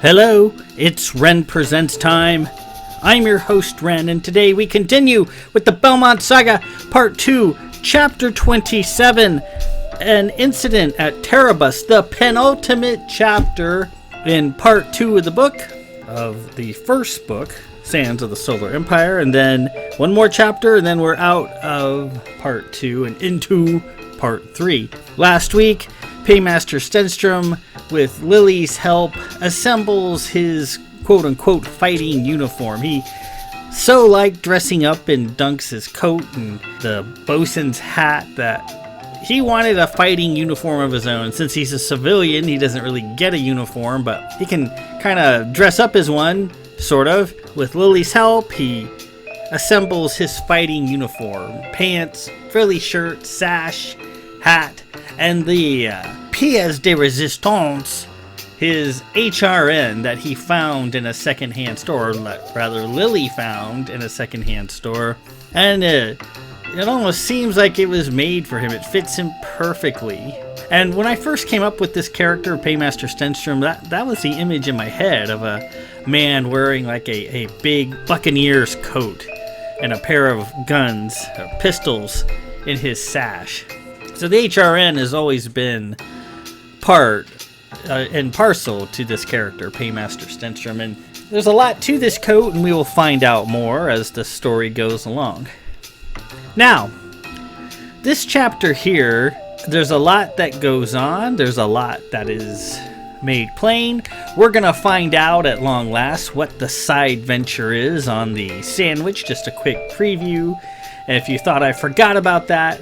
Hello, it's Ren Presents time. I'm your host, Ren, and today we continue with the Belmont Saga, Part 2, Chapter 27, an incident at Terrabus, the penultimate chapter in Part 2 of the book, of the first book, Sands of the Solar Empire, and then one more chapter, and then we're out of Part 2 and into Part 3. Last week, Paymaster Stenstrom, with Lily's help, assembles his quote-unquote fighting uniform. He so liked dressing up in Dunks' coat and the bosun's hat that he wanted a fighting uniform of his own. Since he's a civilian, he doesn't really get a uniform, but he can kind of dress up as one, sort of. With Lily's help, he assembles his fighting uniform. Pants, frilly shirt, sash, hat, and the pièce de résistance, his HRN that he found in a secondhand store, or rather Lily found in a secondhand store. And it almost seems like it was made for him. It fits him perfectly. And when I first came up with this character, Paymaster Stenstrom, that was the image in my head of a man wearing like a big buccaneer's coat and a pair of guns, or pistols, in his sash. So the HRN has always been part and parcel to this character, Paymaster Stenstrom, and there's a lot to this coat, and we will find out more as the story goes along. Now, this chapter here, there's a lot that goes on, there's a lot that is made plain. We're gonna find out at long last what the side venture is on the sandwich, just a quick preview, and if you thought I forgot about that,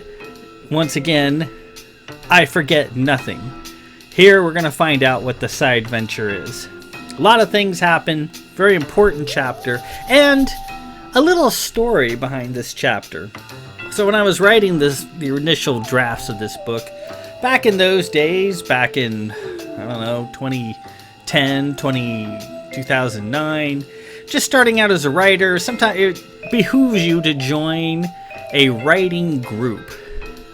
once again, I forget nothing. Here we're going to find out what the side venture is. A lot of things happen, very important chapter, and a little story behind this chapter. So when I was writing the initial drafts of this book, back in those days, back in, 2010, 2009, just starting out as a writer, sometimes it behooves you to join a writing group.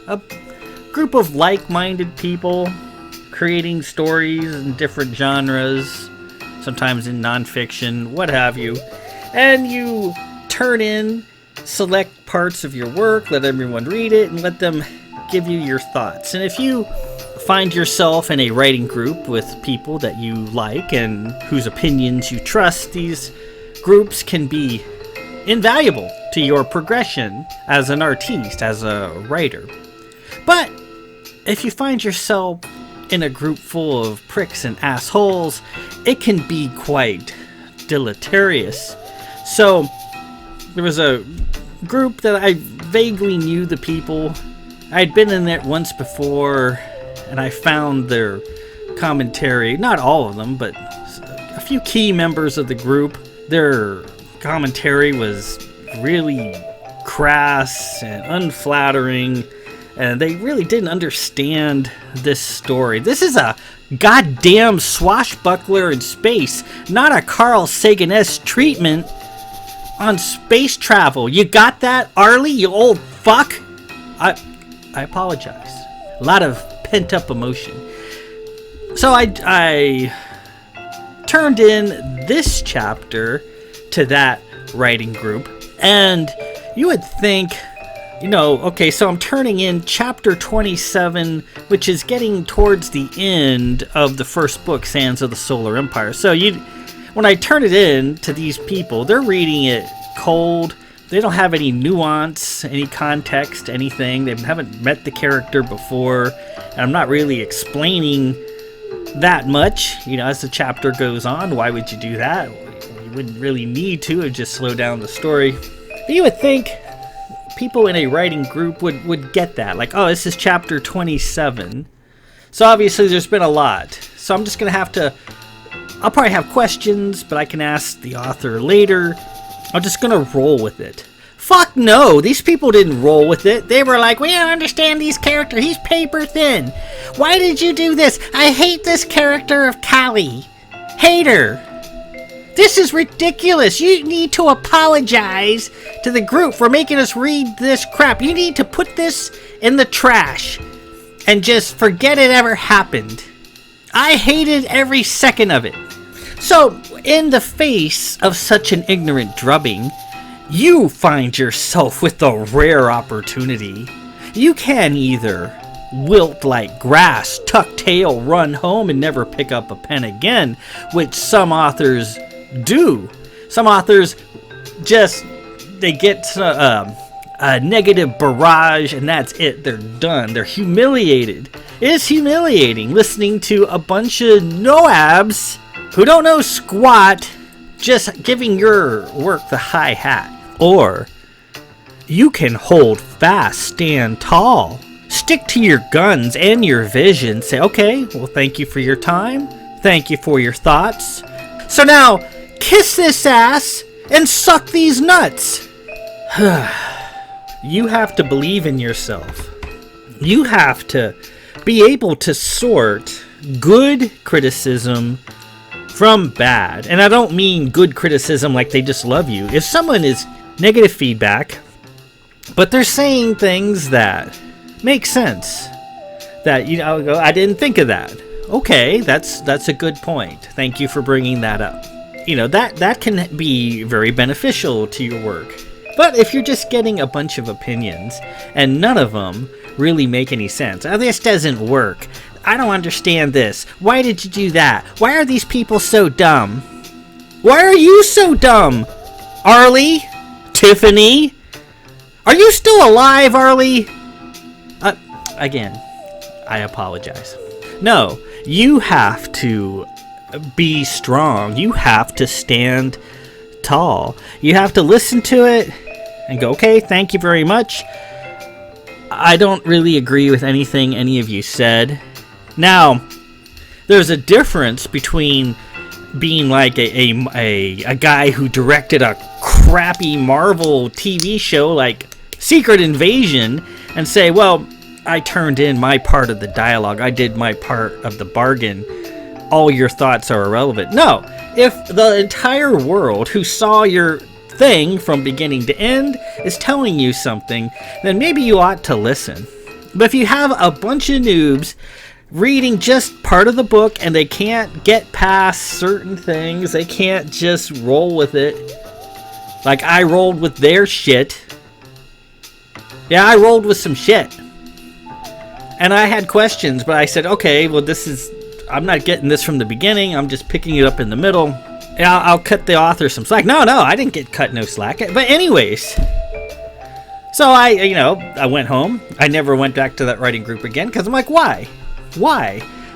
A group of like-minded people creating stories in different genres, sometimes in nonfiction, what have you. And you turn in, select parts of your work, let everyone read it, and let them give you your thoughts. And if you find yourself in a writing group with people that you like and whose opinions you trust, these groups can be invaluable to your progression as an artiste, as a writer. But if you find yourself in a group full of pricks and assholes, it can be quite deleterious. So there was a group that I vaguely knew the people. I'd been in there once before, and I found their commentary, not all of them, but a few key members of the group. Their commentary was really crass and unflattering, and they really didn't understand this story. This is a goddamn swashbuckler in space, not a Carl Sagan-esque treatment on space travel. You got that, Arlie, you old fuck? I apologize. A lot of pent-up emotion. So I turned in this chapter to that writing group, and you would think, okay, so I'm turning in chapter 27, which is getting towards the end of the first book, Sands of the Solar Empire. So when I turn it in to these people, they're reading it cold. They don't have any nuance, any context, anything. They haven't met the character before, and I'm not really explaining that much, as the chapter goes on. Why would you do that? You wouldn't really need to. It would just slow down the story. But you would think people in a writing group would get that. Like, oh, this is chapter 27. So obviously there's been a lot. So I'm just going to I'll probably have questions, but I can ask the author later. I'm just going to roll with it. Fuck no, these people didn't roll with it. They were like, we don't understand these characters. He's paper thin. Why did you do this? I hate this character of Callie. Hate her. This is ridiculous. You need to apologize to the group for making us read this crap. You need to put this in the trash and just forget it ever happened. I hated every second of it. So, in the face of such an ignorant drubbing, you find yourself with a rare opportunity. You can either wilt like grass, tuck tail, run home, and never pick up a pen again, which some authors do. Some authors they get a negative barrage, and that's it. They're done. They're humiliated. It is humiliating listening to a bunch of no-abs who don't know squat just giving your work the high hat. Or you can hold fast, stand tall, stick to your guns and your vision. Say, okay, well, thank you for your time. Thank you for your thoughts. So now, kiss this ass and suck these nuts. You have to believe in yourself. You have to be able to sort good criticism from bad. And I don't mean good criticism like they just love you. If someone is negative feedback, but they're saying things that make sense, that, you know, I didn't think of that. Okay, that's a good point. Thank you for bringing that up. You know, that can be very beneficial to your work. But if you're just getting a bunch of opinions and none of them really make any sense, oh, this doesn't work, I don't understand this, why did you do that, why are these people so dumb, why are you so dumb, Arlie, Tiffany, are you still alive, Arlie? Again, I apologize. No, you have to be strong. You have to stand tall. You have to listen to it and go, okay, thank you very much. I don't really agree with anything any of you said. Now, there's a difference between being like a guy who directed a crappy Marvel TV show like Secret Invasion and say, well, I turned in my part of the dialogue, I did my part of the bargain, all your thoughts are irrelevant. No, if the entire world who saw your thing from beginning to end is telling you something, then maybe you ought to listen. But if you have a bunch of noobs reading just part of the book and they can't get past certain things, they can't just roll with it, like I rolled with their shit. Yeah, I rolled with some shit. And I had questions, but I said, okay, well, I'm not getting this from the beginning, I'm just picking it up in the middle. Yeah, I'll cut the author some slack. No, I didn't get cut no slack. But anyways, so I went home. I never went back to that writing group again, because I'm like, why?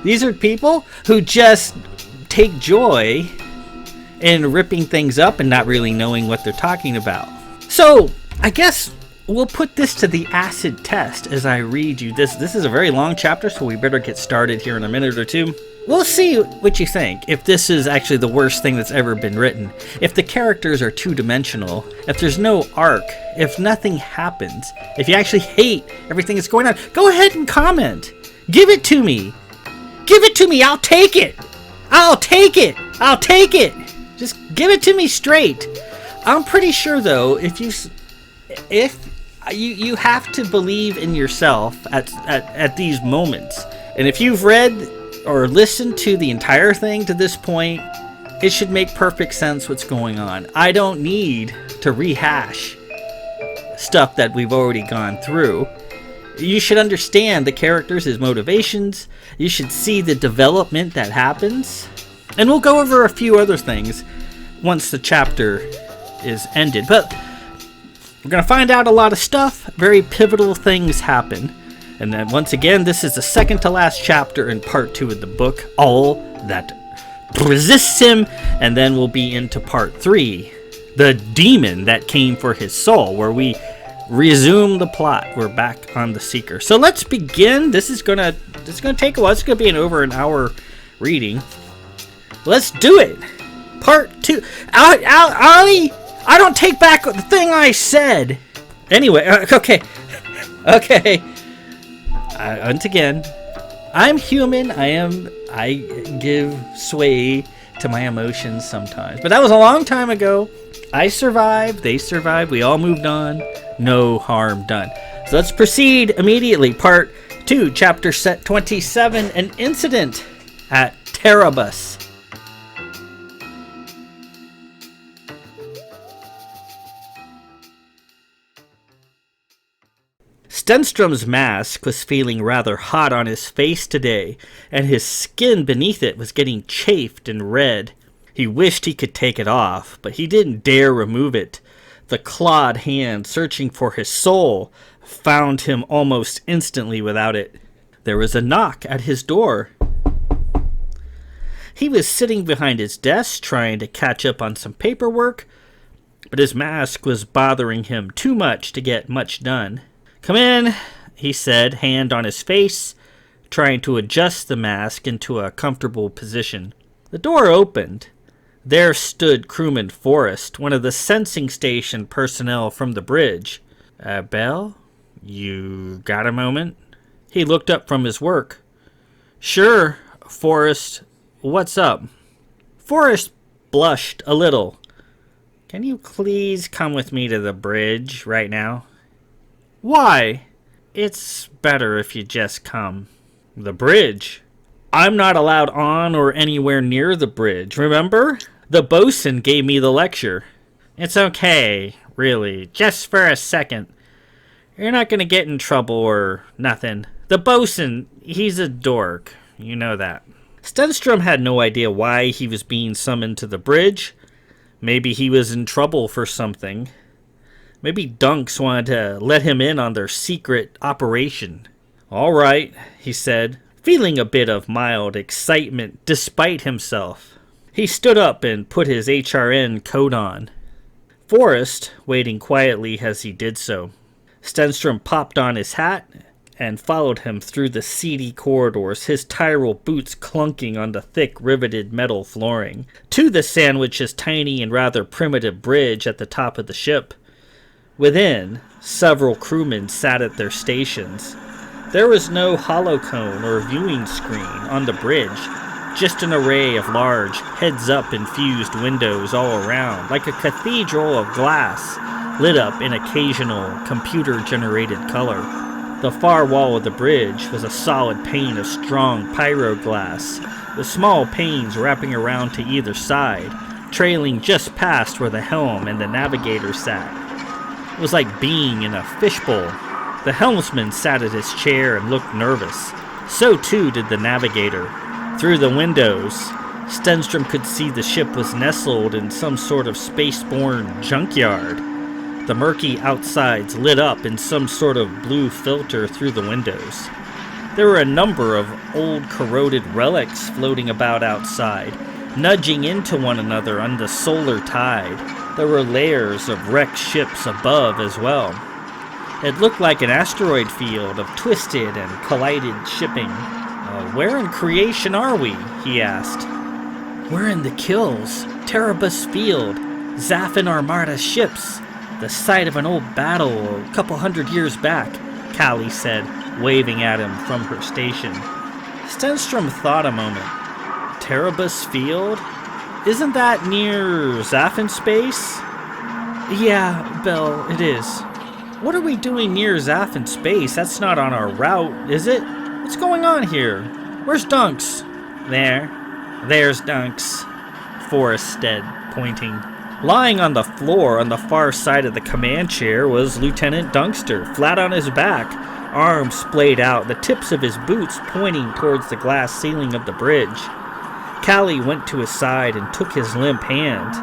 These are people who just take joy in ripping things up and not really knowing what they're talking about. So I guess we'll put this to the acid test as I read you this. This is a very long chapter, so we better get started here in a minute or two. We'll see what you think, if this is actually the worst thing that's ever been written, if the characters are two-dimensional, if there's no arc, if nothing happens, if you actually hate everything that's going on. Go ahead and comment. Give it to me. Give it to me. I'll take it. I'll take it. I'll take it. Just give it to me straight. I'm pretty sure, though, if you have to believe in yourself at these moments. And if you've read or listened to the entire thing to this point, it should make perfect sense what's going on. I don't need to rehash stuff that we've already gone through. You should understand the characters, his motivations. You should see the development that happens. And we'll go over a few other things once the chapter is ended. But we're going to find out a lot of stuff. Very pivotal things happen. And then once again, this is the second to last chapter in part 2 of the book, All That Resists Him. And then we'll be into part 3, The Demon That Came for His Soul, where we resume the plot. We're back on the Seeker. So let's begin. This is gonna take a while. It's gonna be over an hour reading. Let's do it. Part 2. Ollie, I don't take back the thing I said. Anyway, okay. Once again, I'm human. I give sway to my emotions sometimes. But that was a long time ago. I survived. They survived. We all moved on. No harm done. So let's proceed immediately. Part 2, Chapter 27, An Incident at Terrabus. Stenstrom's mask was feeling rather hot on his face today, and his skin beneath it was getting chafed and red. He wished he could take it off, but he didn't dare remove it. The clawed hand searching for his soul found him almost instantly without it. There was a knock at his door. He was sitting behind his desk trying to catch up on some paperwork, but his mask was bothering him too much to get much done. "Come in," he said, hand on his face, trying to adjust the mask into a comfortable position. The door opened. There stood Crewman Forrest, one of the sensing station personnel from the bridge. Bell, you got a moment?" He looked up from his work. "Sure, Forrest. What's up?" Forrest blushed a little. "Can you please come with me to the bridge right now?" "Why?" "It's better if you just come." "The bridge? I'm not allowed on or anywhere near the bridge, remember? The bosun gave me the lecture." "It's okay, really, just for a second. You're not gonna get in trouble or nothing. The bosun, he's a dork, you know that." Stenstrom had no idea why he was being summoned to the bridge. Maybe he was in trouble for something. Maybe Dunks wanted to let him in on their secret operation. "All right," he said, feeling a bit of mild excitement despite himself. He stood up and put his HRN coat on. Forrest waiting quietly as he did so. Stenstrom popped on his hat and followed him through the seedy corridors, his Tyrol boots clunking on the thick riveted metal flooring, to the Sandwich's tiny and rather primitive bridge at the top of the ship. Within, several crewmen sat at their stations. There was no holocone or viewing screen on the bridge, just an array of large, heads-up infused windows all around, like a cathedral of glass, lit up in occasional computer-generated color. The far wall of the bridge was a solid pane of strong pyroglass, with small panes wrapping around to either side, trailing just past where the helm and the navigator sat. It was like being in a fishbowl. The helmsman sat at his chair and looked nervous. So too did the navigator. Through the windows, Stenstrom could see the ship was nestled in some sort of spaceborne junkyard. The murky outsides lit up in some sort of blue filter through the windows. There were a number of old corroded relics floating about outside, nudging into one another on the solar tide. There were layers of wrecked ships above as well. It looked like an asteroid field of twisted and collided shipping. "Where in creation are we?" he asked. "We're in the Kills, Terrabus Field, Zaffin Armada ships. The site of an old battle a couple hundred years back," Callie said, waving at him from her station. Stenstrom thought a moment. "Terrabus Field? Isn't that near Zaffin Space?" "Yeah, Bell, it is." "What are we doing near Zaffin Space? That's not on our route, is it? What's going on here? Where's Dunks?" There's Dunks," Forrest said, pointing. Lying on the floor on the far side of the command chair was Lieutenant Dunkster, flat on his back, arms splayed out, the tips of his boots pointing towards the glass ceiling of the bridge. Callie went to his side and took his limp hand.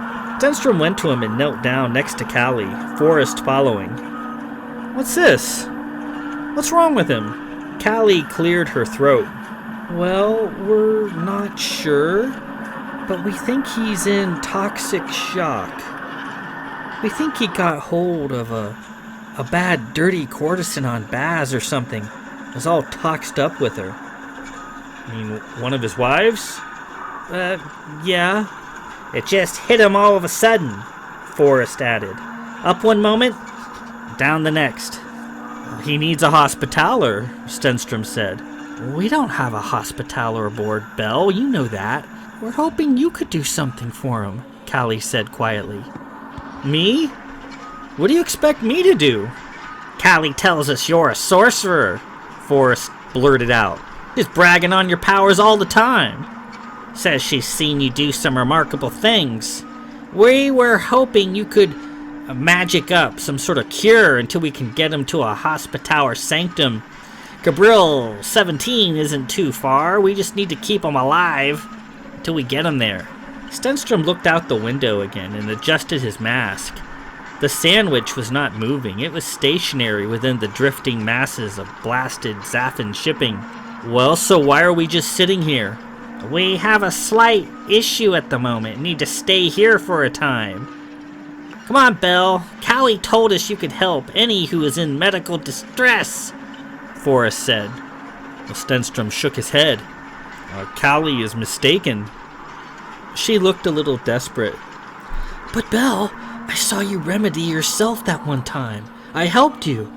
Stenstrom went to him and knelt down next to Callie, Forrest following. "What's this? What's wrong with him?" Callie cleared her throat. "Well, we're not sure, but we think he's in toxic shock. We think he got hold of a bad dirty courtesan on Baz or something. Was all toxed up with her." "You mean one of his wives?" Yeah. "It just hit him all of a sudden," Forrest added. "Up one moment, down the next." "He needs a hospitaller," Stenstrom said. "We don't have a hospitaller aboard, Bell, you know that. We're hoping you could do something for him," Callie said quietly. "Me? What do you expect me to do?" "Callie tells us you're a sorcerer," Forrest blurted out. "She's bragging on your powers all the time. Says she's seen you do some remarkable things. We were hoping you could magic up some sort of cure until we can get him to a hospitaler sanctum. Gabriel 17 isn't too far. We just need to keep him alive until we get him there. Stenstrom looked out the window again and adjusted his mask. The sandwich was not moving. It was stationary within the drifting masses of blasted Zaffin shipping. Well, so why are we just sitting here? We have a slight issue at the moment. Need to stay here for a time. Come on, Belle. Callie told us you could help any who is in medical distress, Forrest said. Well, Stenstrom shook his head. Callie is mistaken. She looked a little desperate. But Belle, I saw you remedy yourself that one time. I helped you.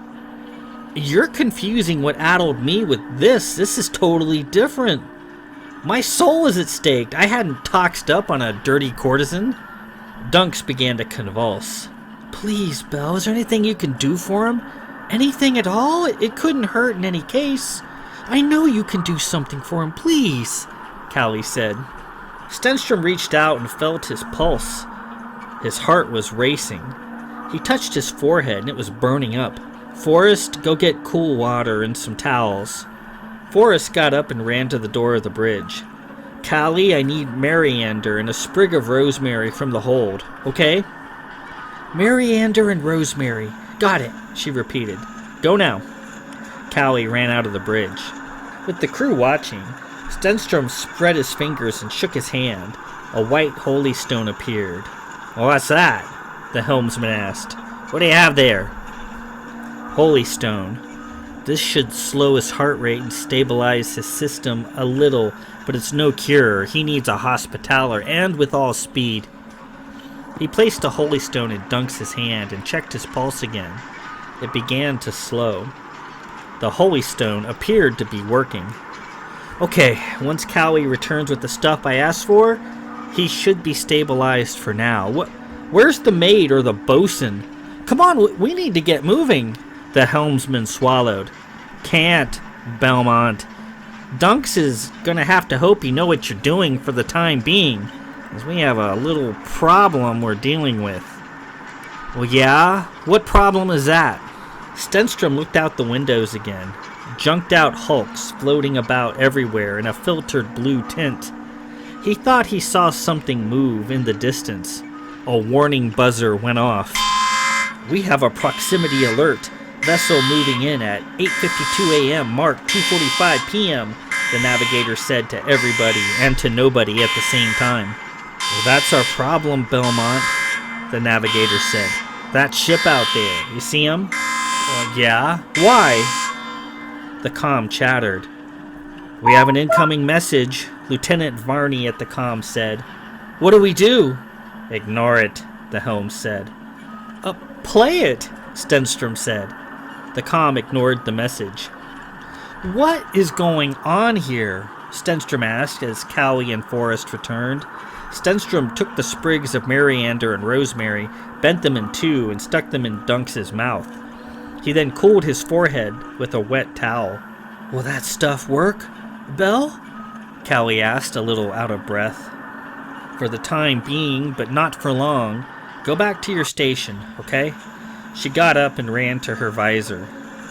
You're confusing what addled me with this. This is totally different. My soul is at stake. I hadn't toxed up on a dirty courtesan. Dunks began to convulse. Please, Belle, is there anything you can do for him? Anything at all? It couldn't hurt in any case. I know you can do something for him, please, Callie said. Stenstrom reached out and felt his pulse. His heart was racing. He touched his forehead and it was burning up. Forrest, go get cool water and some towels. Forrest got up and ran to the door of the bridge. Callie, I need Mariander and a sprig of rosemary from the hold, okay? Mariander and rosemary. Got it, she repeated. Go now. Callie ran out of the bridge. With the crew watching, Stenstrom spread his fingers and shook his hand. A white holy stone appeared. What's that? The helmsman asked. What do you have there? Holy stone. This should slow his heart rate and stabilize his system a little, but it's no cure. He needs a hospitaler, and with all speed. He placed the holy stone in Dunks' hand and checked his pulse again. It began to slow. The holy stone appeared to be working. Okay, once Callie returns with the stuff I asked for, he should be stabilized for now. Where's the maid or the bosun? Come on, we need to get moving. The helmsman swallowed. Can't, Belmont. Dunks is gonna have to hope you know what you're doing for the time being, as we have a little problem we're dealing with. Well, yeah? What problem is that? Stenstrom looked out the windows again. Junked out hulks floating about everywhere in a filtered blue tint. He thought he saw something move in the distance. A warning buzzer went off. We have a proximity alert. Vessel moving in at 8:52 a.m. mark 2:45 p.m., the navigator said to everybody and to nobody at the same time. Well, that's our problem, Belmont, the navigator said. That ship out there, you see him? Yeah. Why? The comm chattered. We have an incoming message, Lieutenant Varney at the comm said. What do we do? Ignore it, the helm said. Play it, Stenstrom said. The comm ignored the message. What is going on here? Stenstrom asked as Callie and Forrest returned. Stenstrom took the sprigs of Mariander and rosemary, bent them in two, and stuck them in Dunks' mouth. He then cooled his forehead with a wet towel. Will that stuff work, Belle? Callie asked, a little out of breath. For the time being, but not for long. Go back to your station, okay? She got up and ran to her visor.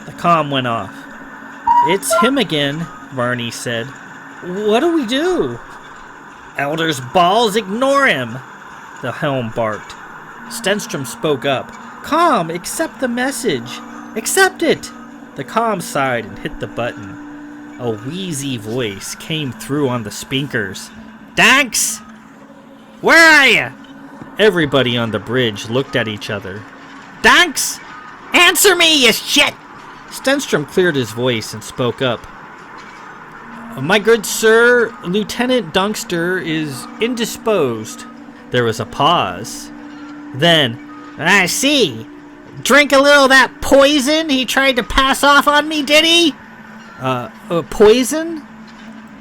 The comm went off. It's him again, Varney said. What do we do? Elder's balls, ignore him, the helm barked. Stenstrom spoke up. Comm, accept the message. Accept it! The comm sighed and hit the button. A wheezy voice came through on the speakers. Dunks! Where are you? Everybody on the bridge looked at each other. Dunks! Answer me, you shit! Stenstrom cleared his voice and spoke up. My good sir, Lieutenant Dunkster is indisposed. There was a pause. Then, I see. Drink a little of that poison he tried to pass off on me, did he? Poison?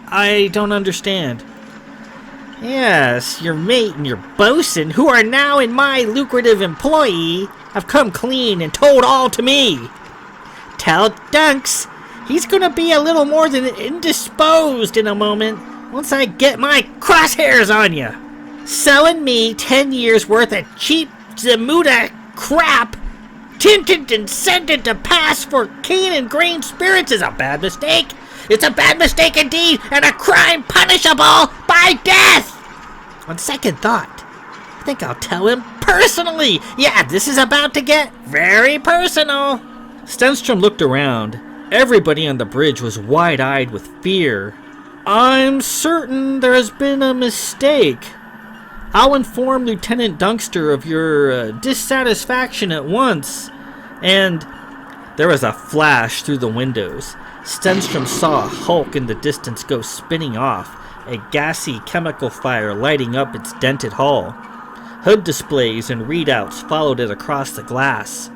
I don't understand. Yes, your mate and your bosun, who are now in my lucrative employ, have come clean and told all to me. Tell Dunks he's gonna be a little more than indisposed in a moment once I get my crosshairs on you. Selling me 10 years worth of cheap Zamuda crap tinted and scented to pass for cane and grain spirits is a bad mistake. It's a bad mistake indeed, and a crime punishable by death. On second thought, I think I'll tell him personally. Yeah, this is about to get very personal. Stenstrom looked around. Everybody on the bridge was wide-eyed with fear. I'm certain there has been a mistake. I'll inform Lieutenant Dunkster of your dissatisfaction at once. And there was a flash through the windows. Stenstrom saw a hulk in the distance go spinning off, a gassy chemical fire lighting up its dented hull. Hood displays and readouts followed it across the glass.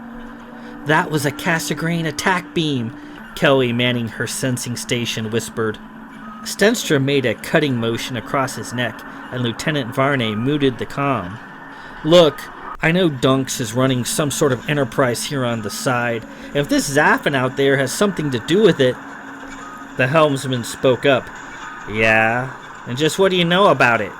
That was a Cassegrain attack beam, Kelly, manning her sensing station, whispered. Stenstrom made a cutting motion across his neck, and Lieutenant Varney muted the comm. Look, I know Dunks is running some sort of enterprise here on the side. If this Zaffin out there has something to do with it... The helmsman spoke up. Yeah? And just what do you know about it?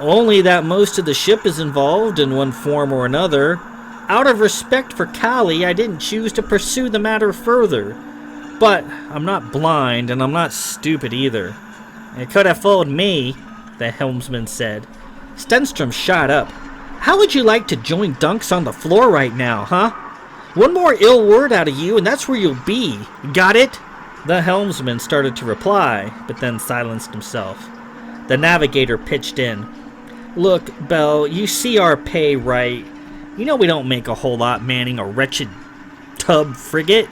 Only that most of the ship is involved in one form or another. Out of respect for Callie, I didn't choose to pursue the matter further. But I'm not blind, and I'm not stupid either. It could have fooled me, the helmsman said. Stenstrom shot up. How would you like to join Dunks on the floor right now, huh? One more ill word out of you, and that's where you'll be. Got it? The helmsman started to reply, but then silenced himself. The navigator pitched in. Look, Bell, you see our pay, right? You know we don't make a whole lot manning a wretched tub frigate.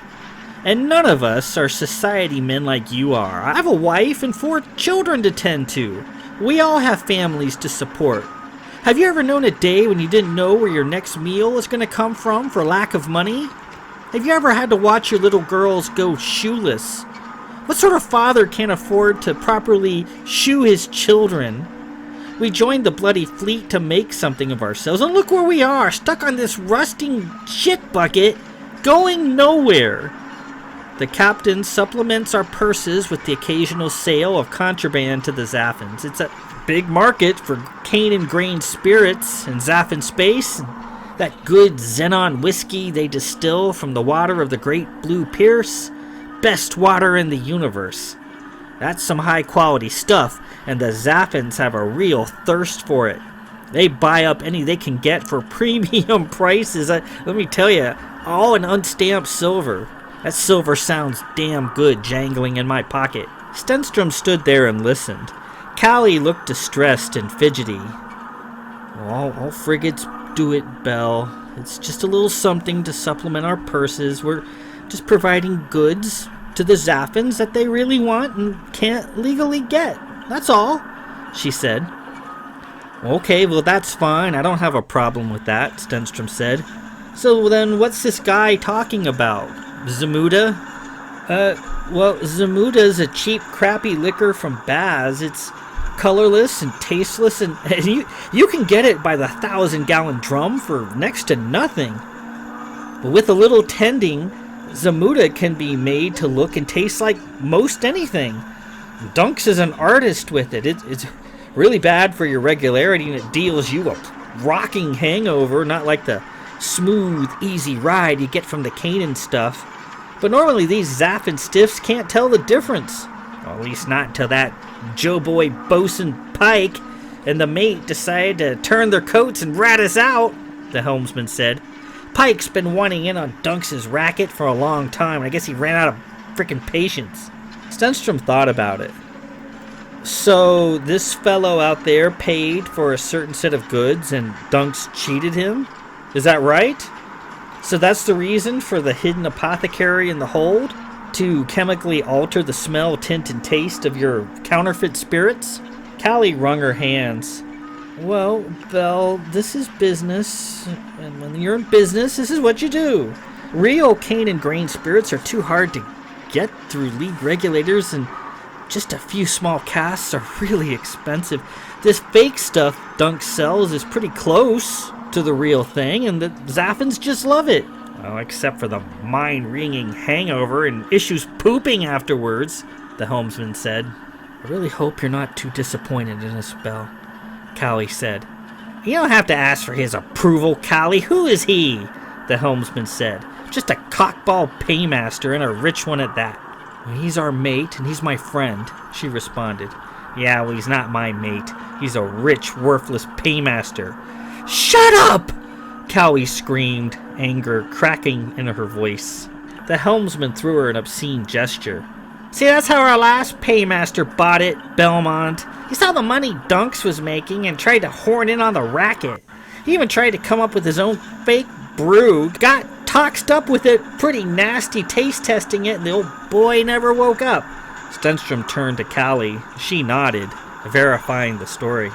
And none of us are society men like you are. I have a wife and 4 children to tend to. We all have families to support. Have you ever known a day when you didn't know where your next meal was going to come from for lack of money? Have you ever had to watch your little girls go shoeless? What sort of father can't afford to properly shoe his children? We joined the bloody fleet to make something of ourselves, and look where we are, stuck on this rusting shit bucket, going nowhere. The captain supplements our purses with the occasional sale of contraband to the Zaffins. It's a big market for cane and grain spirits in Zaffin space. That good xenon whiskey they distill from the water of the Great Blue Pierce. Best water in the universe. That's some high quality stuff, and the Zaffins have a real thirst for it. They buy up any they can get for premium prices. Let me tell you, all in unstamped silver. That silver sounds damn good jangling in my pocket. Stenstrom stood there and listened. Callie looked distressed and fidgety. All frigates do it, Bell. It's just a little something to supplement our purses. We're just providing goods to the Zaffins that they really want and can't legally get. That's all, she said. Okay, well that's fine. I don't have a problem with that, Stenstrom said. So then what's this guy talking about? Zamuda? Well, Zamuda's a cheap, crappy liquor from Baz. It's colorless and tasteless, and you can get it by the 1,000-gallon drum for next to nothing. But with a little tending, Zamuda can be made to look and taste like most anything. Dunks is an artist with it. It's really bad for your regularity, and it deals you a rocking hangover, not like the smooth, easy ride you get from the Kanan stuff. But normally these Zaffin stiffs can't tell the difference. Well, at least not until that Joe Boy Bosun Pike and the mate decide to turn their coats and rat us out, the helmsman said. Pike's been wanting in on Dunks' racket for a long time, and I guess he ran out of frickin' patience. Stenstrom thought about it. So this fellow out there paid for a certain set of goods and Dunks cheated him? Is that right? So that's the reason for the hidden apothecary in the hold? To chemically alter the smell, tint, and taste of your counterfeit spirits? Callie wrung her hands. Well, Belle, this is business, and when you're in business, this is what you do. Real cane and grain spirits are too hard to get through league regulators, and just a few small casks are really expensive. This fake stuff Dunk sells is pretty close to the real thing, and the Zaffins just love it. Well, except for the mind-wringing hangover and issues pooping afterwards, the helmsman said. I really hope you're not too disappointed in us, Belle, Callie said. You don't have to ask for his approval, Callie. Who is he? The helmsman said. Just a cockball paymaster, and a rich one at that. Well, he's our mate, and he's my friend, she responded. Yeah, well, he's not my mate. He's a rich, worthless paymaster. Shut up! Callie screamed, anger cracking in her voice. The helmsman threw her an obscene gesture. See, that's how our last paymaster bought it, Belmont. He saw the money Dunks was making and tried to horn in on the racket. He even tried to come up with his own fake brew, got toxed up with it, pretty nasty taste testing it, and the old boy never woke up. Stenstrom turned to Callie. She nodded, verifying the story.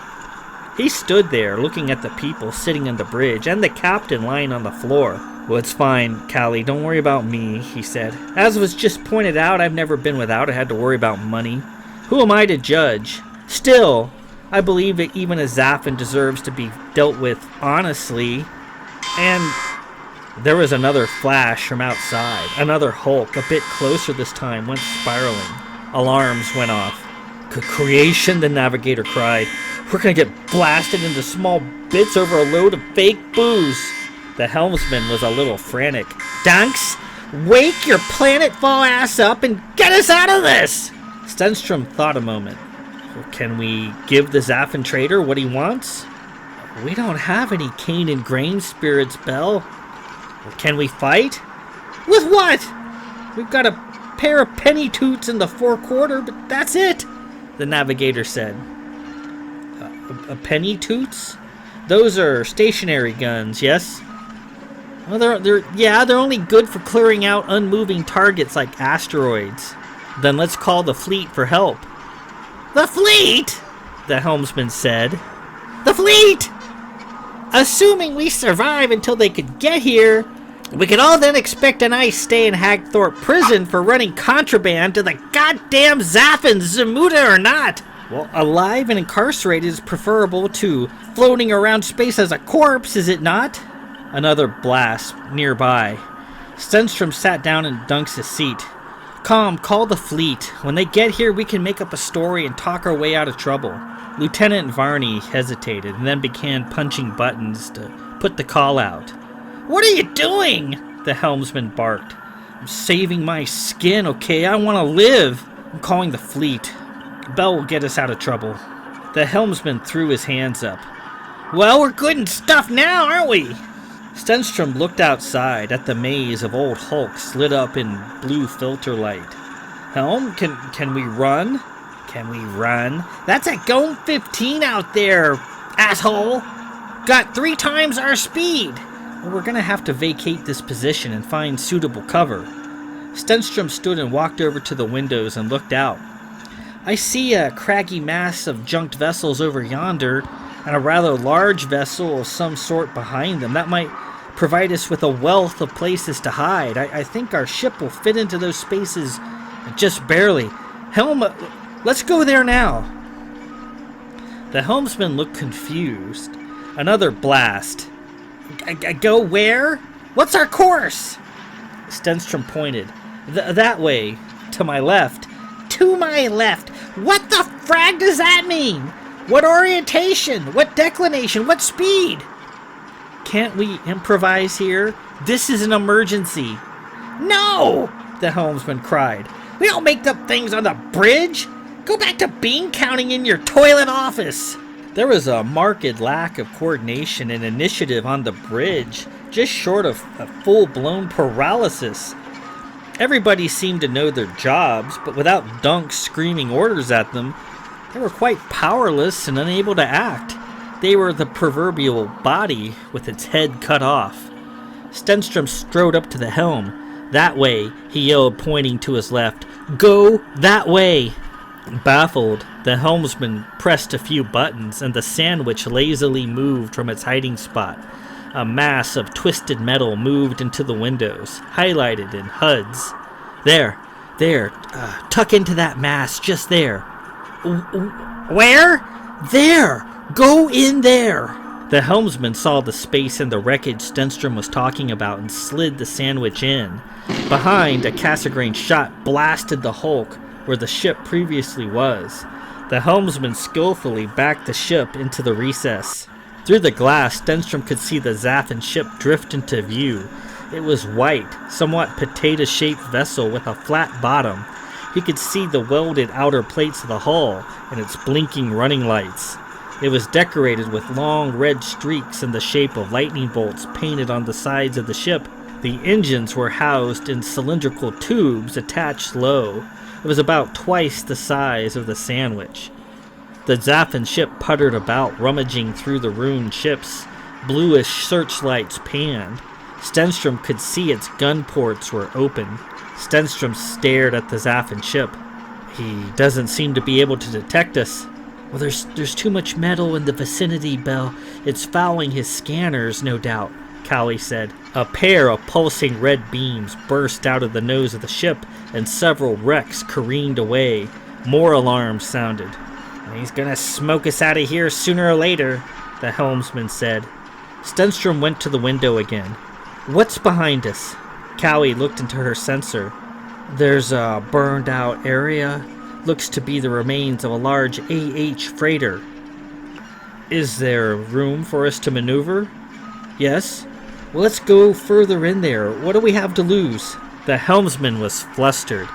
He stood there, looking at the people sitting on the bridge and the captain lying on the floor. Well, it's fine, Callie. Don't worry about me, he said. As was just pointed out, I've never been without I had to worry about money. Who am I to judge? Still, I believe that even a Zaffin deserves to be dealt with honestly. And there was another flash from outside. Another Hulk, a bit closer this time, went spiraling. Alarms went off. Creation, the navigator cried. We're gonna get blasted into small bits over a load of fake booze. The helmsman was a little frantic. Dunks, wake your planetfall ass up and get us out of this! Stenstrom thought a moment. Well, can we give the Zaffin trader what he wants? We don't have any cane and grain spirits, Bell. Well, can we fight? With what? We've got a pair of penny toots in the forequarter, but that's it, the navigator said. A penny toots? Those are stationary guns, yes? Well, they're only good for clearing out unmoving targets like asteroids. Then let's call the fleet for help. The fleet? The helmsman said. The fleet! Assuming we survive until they could get here, we could all then expect a nice stay in Hagthorpe prison for running contraband to the goddamn Zaffins, Zamuda or not. Well, alive and incarcerated is preferable to floating around space as a corpse, is it not? Another blast nearby. Stenstrom sat down in Dunks' seat. Calm, call the fleet. When they get here, we can make up a story and talk our way out of trouble. Lieutenant Varney hesitated and then began punching buttons to put the call out. What are you doing? The helmsman barked. I'm saving my skin, okay? I want to live. I'm calling the fleet. Bell will get us out of trouble. The helmsman threw his hands up. Well, we're good and stuff now, aren't we? Stenstrom looked outside at the maze of old hulks lit up in blue filter light. Helm, can we run? Can we run? That's a Gome 15 out there, asshole! Got 3 times our speed! Well, we're gonna have to vacate this position and find suitable cover. Stenstrom stood and walked over to the windows and looked out. I see a craggy mass of junked vessels over yonder, and a rather large vessel of some sort behind them. That might provide us with a wealth of places to hide. I think our ship will fit into those spaces just barely. Helm, let's go there now. The helmsman looked confused. Another blast. Go where? What's our course? Stenstrom pointed. That way. To my left. To my left? What the frag does that mean? What orientation? What declination? What speed? Can't we improvise here? This is an emergency. No! The helmsman cried. We don't make up things on the bridge. Go back to bean counting in your toilet office. There was a marked lack of coordination and initiative on the bridge, just short of a full-blown paralysis. Everybody seemed to know their jobs, but without Dunks screaming orders at them, they were quite powerless and unable to act. They were the proverbial body with its head cut off. Stenstrom strode up to the helm. That way, he yelled, pointing to his left. Go that way! Baffled, the helmsman pressed a few buttons, and the sandwich lazily moved from its hiding spot. A mass of twisted metal moved into the windows, highlighted in HUDs. There, tuck into that mass, just there. Where? There! Go in there! The helmsman saw the space in the wreckage Stenstrom was talking about and slid the sandwich in. Behind, a Cassegrain shot blasted the hulk where the ship previously was. The helmsman skillfully backed the ship into the recess. Through the glass, Stenstrom could see the Zaffin ship drift into view. It was white, somewhat potato-shaped vessel with a flat bottom. He could see the welded outer plates of the hull and its blinking running lights. It was decorated with long red streaks in the shape of lightning bolts painted on the sides of the ship. The engines were housed in cylindrical tubes attached low. It was about twice the size of the Sandwich. The Zaffin ship puttered about, rummaging through the ruined ships. Bluish searchlights panned. Stenstrom could see its gun ports were open. Stenstrom stared at the Zaffin ship. He doesn't seem to be able to detect us. Well, there's too much metal in the vicinity, Bell. It's fouling his scanners, no doubt, Callie said. A pair of pulsing red beams burst out of the nose of the ship, and several wrecks careened away. More alarms sounded. He's gonna smoke us out of here sooner or later, the helmsman said. Stenstrom went to the window again. What's behind us? Callie looked into her sensor. There's a burned out area. Looks to be the remains of a large AH freighter. Is there room for us to maneuver? Yes. Well, let's go further in there. What do we have to lose? The helmsman was flustered.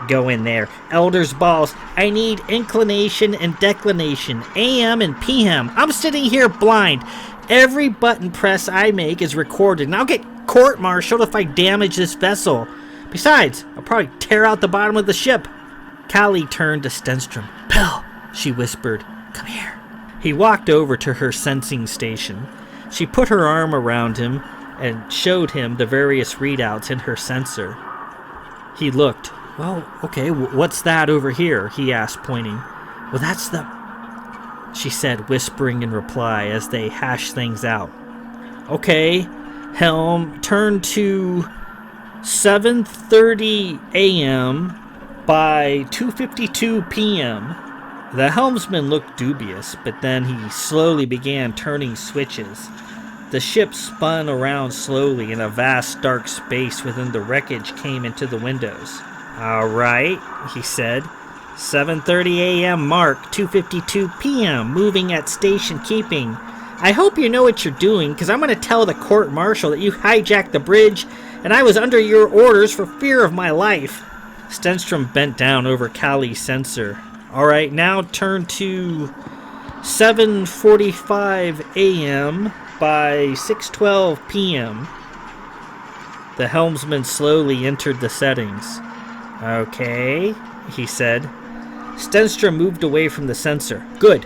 Go in there. Elder's balls. I need inclination and declination. AM and PM. I'm sitting here blind. Every button press I make is recorded, and I'll get court-martialed if I damage this vessel. Besides, I'll probably tear out the bottom of the ship. Callie turned to Stenstrom. Bell, she whispered. Come here. He walked over to her sensing station. She put her arm around him and showed him the various readouts in her sensor. He looked. Well, okay, what's that over here? He asked, pointing. Well, that's the... she said, whispering in reply as they hashed things out. Okay, helm, turn to 7:30 a.m. by 2:52 p.m. The helmsman looked dubious, but then he slowly began turning switches. The ship spun around slowly, and a vast dark space within the wreckage came into the windows. All right, he said. 7:30 a.m. mark, 2:52 p.m. moving at station keeping. I hope you know what you're doing, because I'm going to tell the court-martial that you hijacked the bridge, and I was under your orders for fear of my life. Stenstrom bent down over Callie's sensor. All right, now turn to 7:45 a.m. by 6:12 p.m. The helmsman slowly entered the settings. Okay, he said. Stenstrom moved away from the sensor. Good.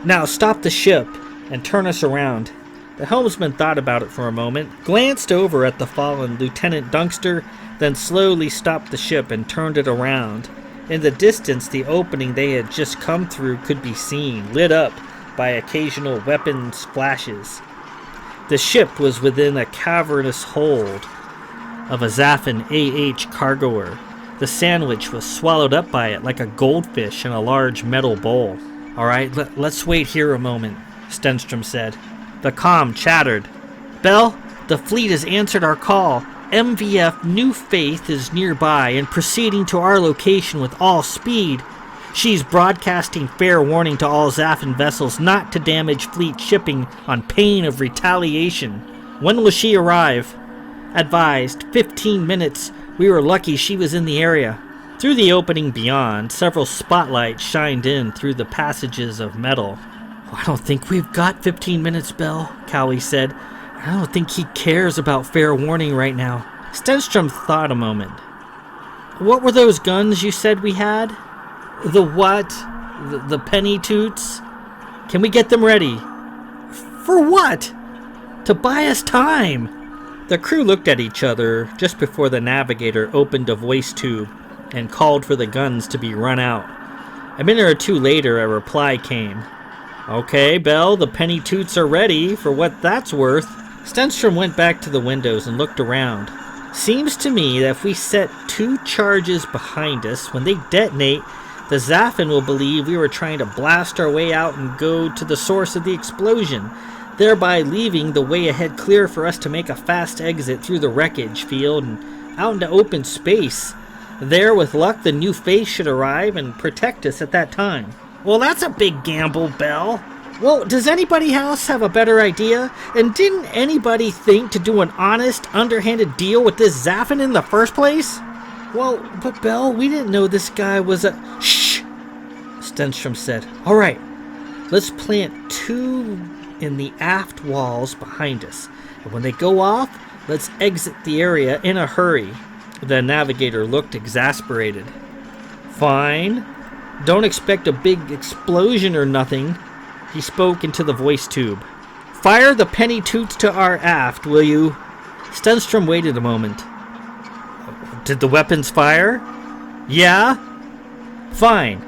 Now stop the ship and turn us around. The helmsman thought about it for a moment, glanced over at the fallen Lieutenant Dunkster, then slowly stopped the ship and turned it around. In the distance, the opening they had just come through could be seen, lit up by occasional weapons flashes. The ship was within a cavernous hold of a Zaffin AH cargoer. The Sandwich was swallowed up by it like a goldfish in a large metal bowl. All right, let's wait here a moment, Stenstrom said. The comm chattered. Bell, the fleet has answered our call. MVF New Faith is nearby and proceeding to our location with all speed. She's broadcasting fair warning to all Zaffin vessels not to damage fleet shipping on pain of retaliation. When will she arrive? Advised, 15 minutes. We were lucky she was in the area. Through the opening beyond, several spotlights shined in through the passages of metal. I don't think we've got 15 minutes, Bell, Callie said. I don't think he cares about fair warning right now. Stenstrom thought a moment. What were those guns you said we had? The what? The penny toots? Can we get them ready? For what? To buy us time. The crew looked at each other just before the navigator opened a voice tube and called for the guns to be run out. A minute or two later, a reply came. Okay, Bell, the penny toots are ready, for what that's worth. Stenstrom went back to the windows and looked around. Seems to me that if we set 2 charges behind us, when they detonate, the Zaffin will believe we were trying to blast our way out and go to the source of the explosion, thereby leaving the way ahead clear for us to make a fast exit through the wreckage field and out into open space. There, with luck, the New Faith should arrive and protect us at that time. Well, that's a big gamble, Bell. Well, does anybody else have a better idea? And didn't anybody think to do an honest, underhanded deal with this Zaffin in the first place? Well, but Bell, we didn't know this guy was a... Shh! Stenstrom said. All right, let's plant 2 in the aft walls behind us. And when they go off, let's exit the area in a hurry. The navigator looked exasperated. Fine. Don't expect a big explosion or nothing. He spoke into the voice tube. Fire the penny toots to our aft, will you? Stenstrom waited a moment. Did the weapons fire? Yeah? Fine.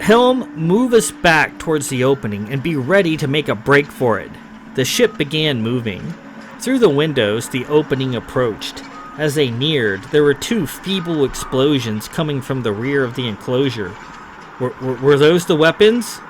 Helm, move us back towards the opening and be ready to make a break for it. The ship began moving. Through the windows, the opening approached. As they neared, there were 2 feeble explosions coming from the rear of the enclosure. Were those the weapons?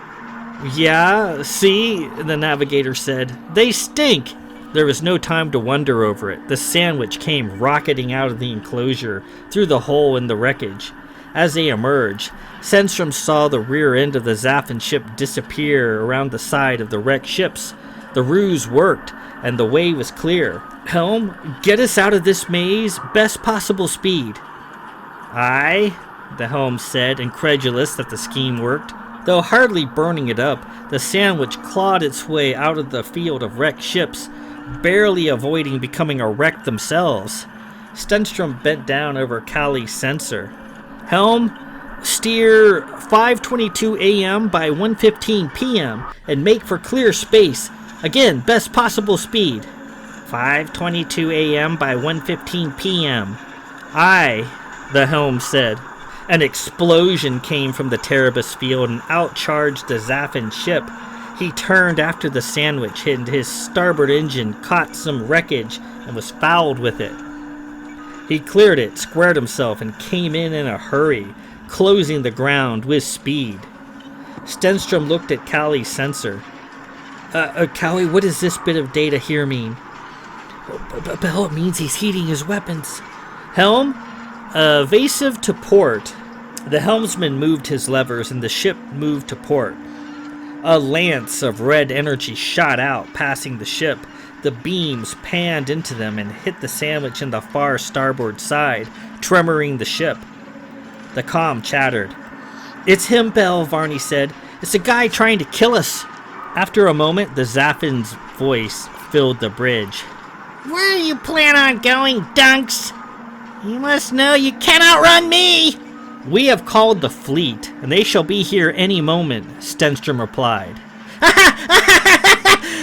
Yeah, see, the navigator said. They stink! There was no time to wonder over it. The sandwich came rocketing out of the enclosure through the hole in the wreckage. As they emerged, Stenstrom saw the rear end of the Zaffin ship disappear around the side of the wrecked ships. The ruse worked, and the way was clear. Helm, get us out of this maze, best possible speed. Aye, the helm said, incredulous that the scheme worked. Though hardly burning it up, the sandwich clawed its way out of the field of wrecked ships, barely avoiding becoming a wreck themselves. Stenstrom bent down over Callie's sensor. Helm, steer 5:22 a.m. by 1:15 p.m. and make for clear space. Again, best possible speed. 5:22 a.m. by 1:15 p.m. Aye, the helm said. An explosion came from the Terrabus field and outcharged the Zaffin ship. He turned after the sandwich, and his starboard engine caught some wreckage and was fouled with it. He cleared it, squared himself, and came in a hurry, closing the ground with speed. Stenstrom looked at Callie's sensor. Callie, what does this bit of data here mean? Bell, it means he's heating his weapons. Helm, evasive to port. The helmsman moved his levers and the ship moved to port. A lance of red energy shot out, passing the ship. The beams panned into them and hit the sandwich in the far starboard side, tremoring the ship. The comm chattered. It's him, Bell, Varney said. It's a guy trying to kill us. After a moment, the Zaffin's voice filled the bridge. Where you plan on going, Dunks? You must know you cannot run me! We have called the fleet, and they shall be here any moment, Stenstrom replied.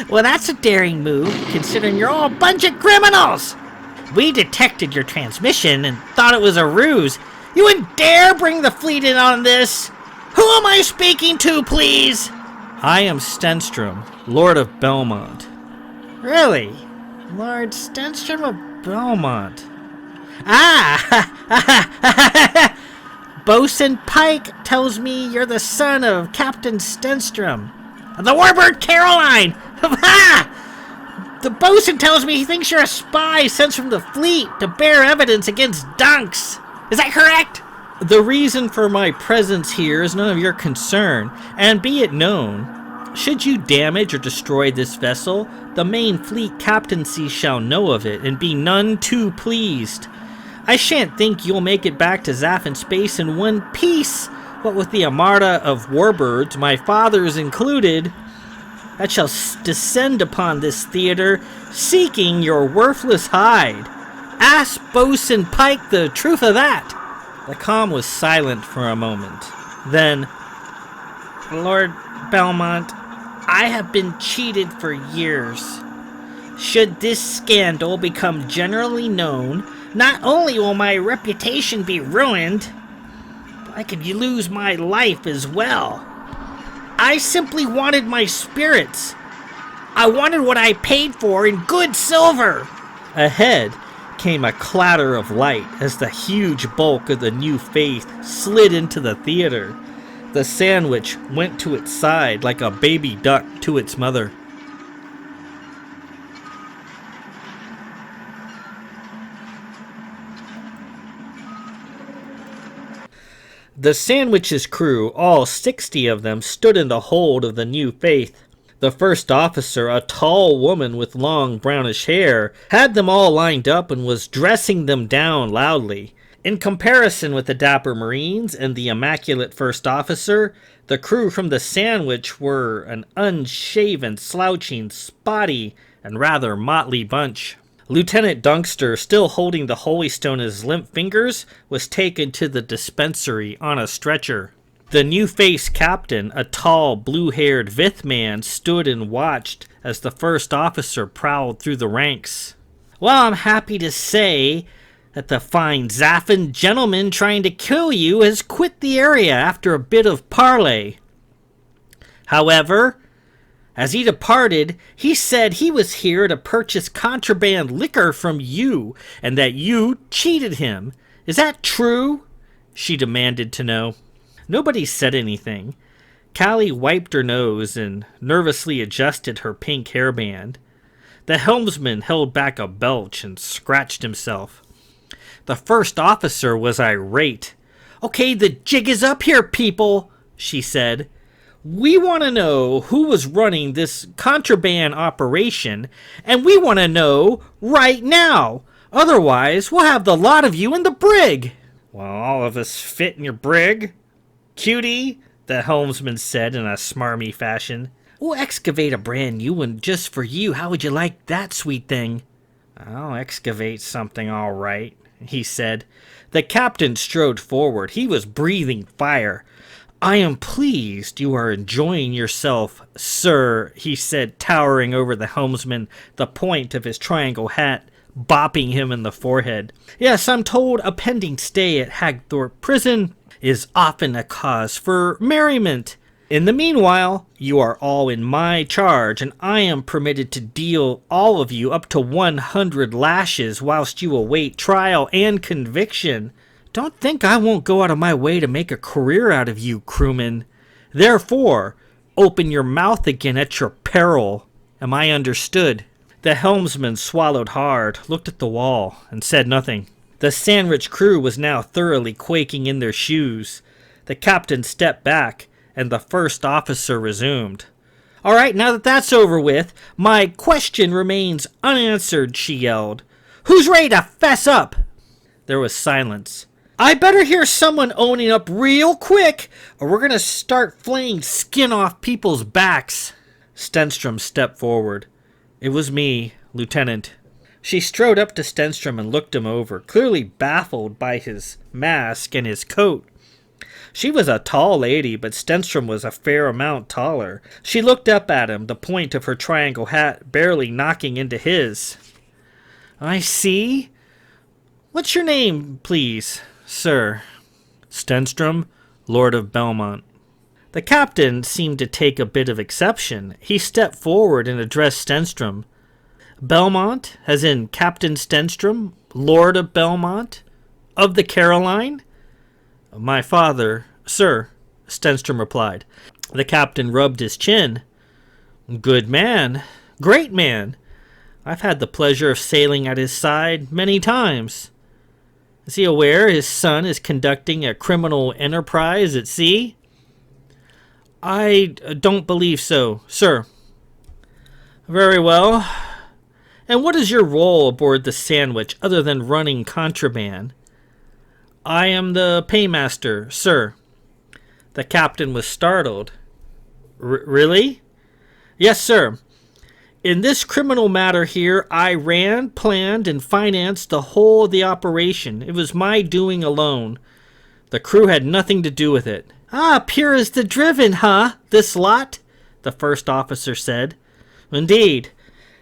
Well, that's a daring move, considering you're all a bunch of criminals! We detected your transmission and thought it was a ruse. You wouldn't dare bring the fleet in on this! Who am I speaking to, please? I am Stenstrom, Lord of Belmont. Really? Lord Stenstrom of Belmont. Ah! Bosun Pike tells me you're the son of Captain Stenstrom. The Warbird Caroline! The bosun tells me he thinks you're a spy sent from the fleet to bear evidence against Dunks. Is that correct? The reason for my presence here is none of your concern, and be it known, should you damage or destroy this vessel, the main fleet captaincy shall know of it and be none too pleased. I shan't think you'll make it back to Zaffin space in one piece, what with the armada of warbirds, my father's included, that shall descend upon this theater, seeking your worthless hide. Ask Bosun Pike the truth of that. The comm was silent for a moment. Then, Lord Belmont, I have been cheated for years. Should this scandal become generally known, not only will my reputation be ruined, but I could lose my life as well. I simply wanted my spirits. I wanted what I paid for in good silver. Ahead came a clatter of light as the huge bulk of the new faith slid into the theater. The sandwich went to its side like a baby duck to its mother. The sandwich's crew, all 60 of them, stood in the hold of the new faith. The first officer, a tall woman with long brownish hair, had them all lined up and was dressing them down loudly. In comparison with the dapper Marines and the immaculate first officer, the crew from the Sandwich were an unshaven, slouching, spotty, and rather motley bunch. Lieutenant Dunkster, still holding the Holy Stone in his limp fingers, was taken to the dispensary on a stretcher. The new-faced captain, a tall, blue-haired Vith man, stood and watched as the first officer prowled through the ranks. "Well, I'm happy to say that the fine Zaffin gentleman trying to kill you has quit the area after a bit of parley. However, as he departed, he said he was here to purchase contraband liquor from you, and that you cheated him. Is that true?" she demanded to know. Nobody said anything. Callie wiped her nose and nervously adjusted her pink hairband. The helmsman held back a belch and scratched himself. The first officer was irate. "Okay, the jig is up here, people," she said. "We want to know who was running this contraband operation, and we want to know right now. Otherwise, we'll have the lot of you in the brig." "Well, all of us fit in your brig, cutie," the helmsman said in a smarmy fashion. "We'll excavate a brand new one just for you. How would you like that, sweet thing?" "I'll excavate something all right," he said. The captain strode forward. He was breathing fire. "I am pleased you are enjoying yourself, sir," he said, towering over the helmsman, the point of his triangle hat bopping him in the forehead. "Yes, I'm told a pending stay at Hagthorpe Prison is often a cause for merriment. In the meanwhile, you are all in my charge, and I am permitted to deal all of you up to 100 lashes whilst you await trial and conviction. Don't think I won't go out of my way to make a career out of you, crewmen. Therefore, open your mouth again at your peril. Am I understood?" The helmsman swallowed hard, looked at the wall, and said nothing. The Sandwich crew was now thoroughly quaking in their shoes. The captain stepped back, and the first officer resumed. "All right, now that that's over with, my question remains unanswered," she yelled. "Who's ready to fess up?" There was silence. "I better hear someone owning up real quick, or we're going to start flaying skin off people's backs." Stenstrom stepped forward. "It was me, Lieutenant." She strode up to Stenstrom and looked him over, clearly baffled by his mask and his coat. She was a tall lady, but Stenstrom was a fair amount taller. She looked up at him, the point of her triangle hat barely knocking into his. "I see. What's your name, please, sir?" "Stenstrom, Lord of Belmont." The captain seemed to take a bit of exception. He stepped forward and addressed Stenstrom. "Belmont, as in Captain Stenstrom, Lord of Belmont, of the Caroline?" "My father, sir," Stenstrom replied. The captain rubbed his chin. "Good man. Great man. I've had the pleasure of sailing at his side many times. Is he aware his son is conducting a criminal enterprise at sea?" "I don't believe so, sir." "Very well. And what is your role aboard the Sandwich other than running contraband?" "I am the paymaster, sir." The captain was startled. Really?" "Yes, sir. In this criminal matter here, I ran, planned, and financed the whole of the operation. It was my doing alone. The crew had nothing to do with it." "Ah, pure as the driven, huh, this lot?" the first officer said. "Indeed.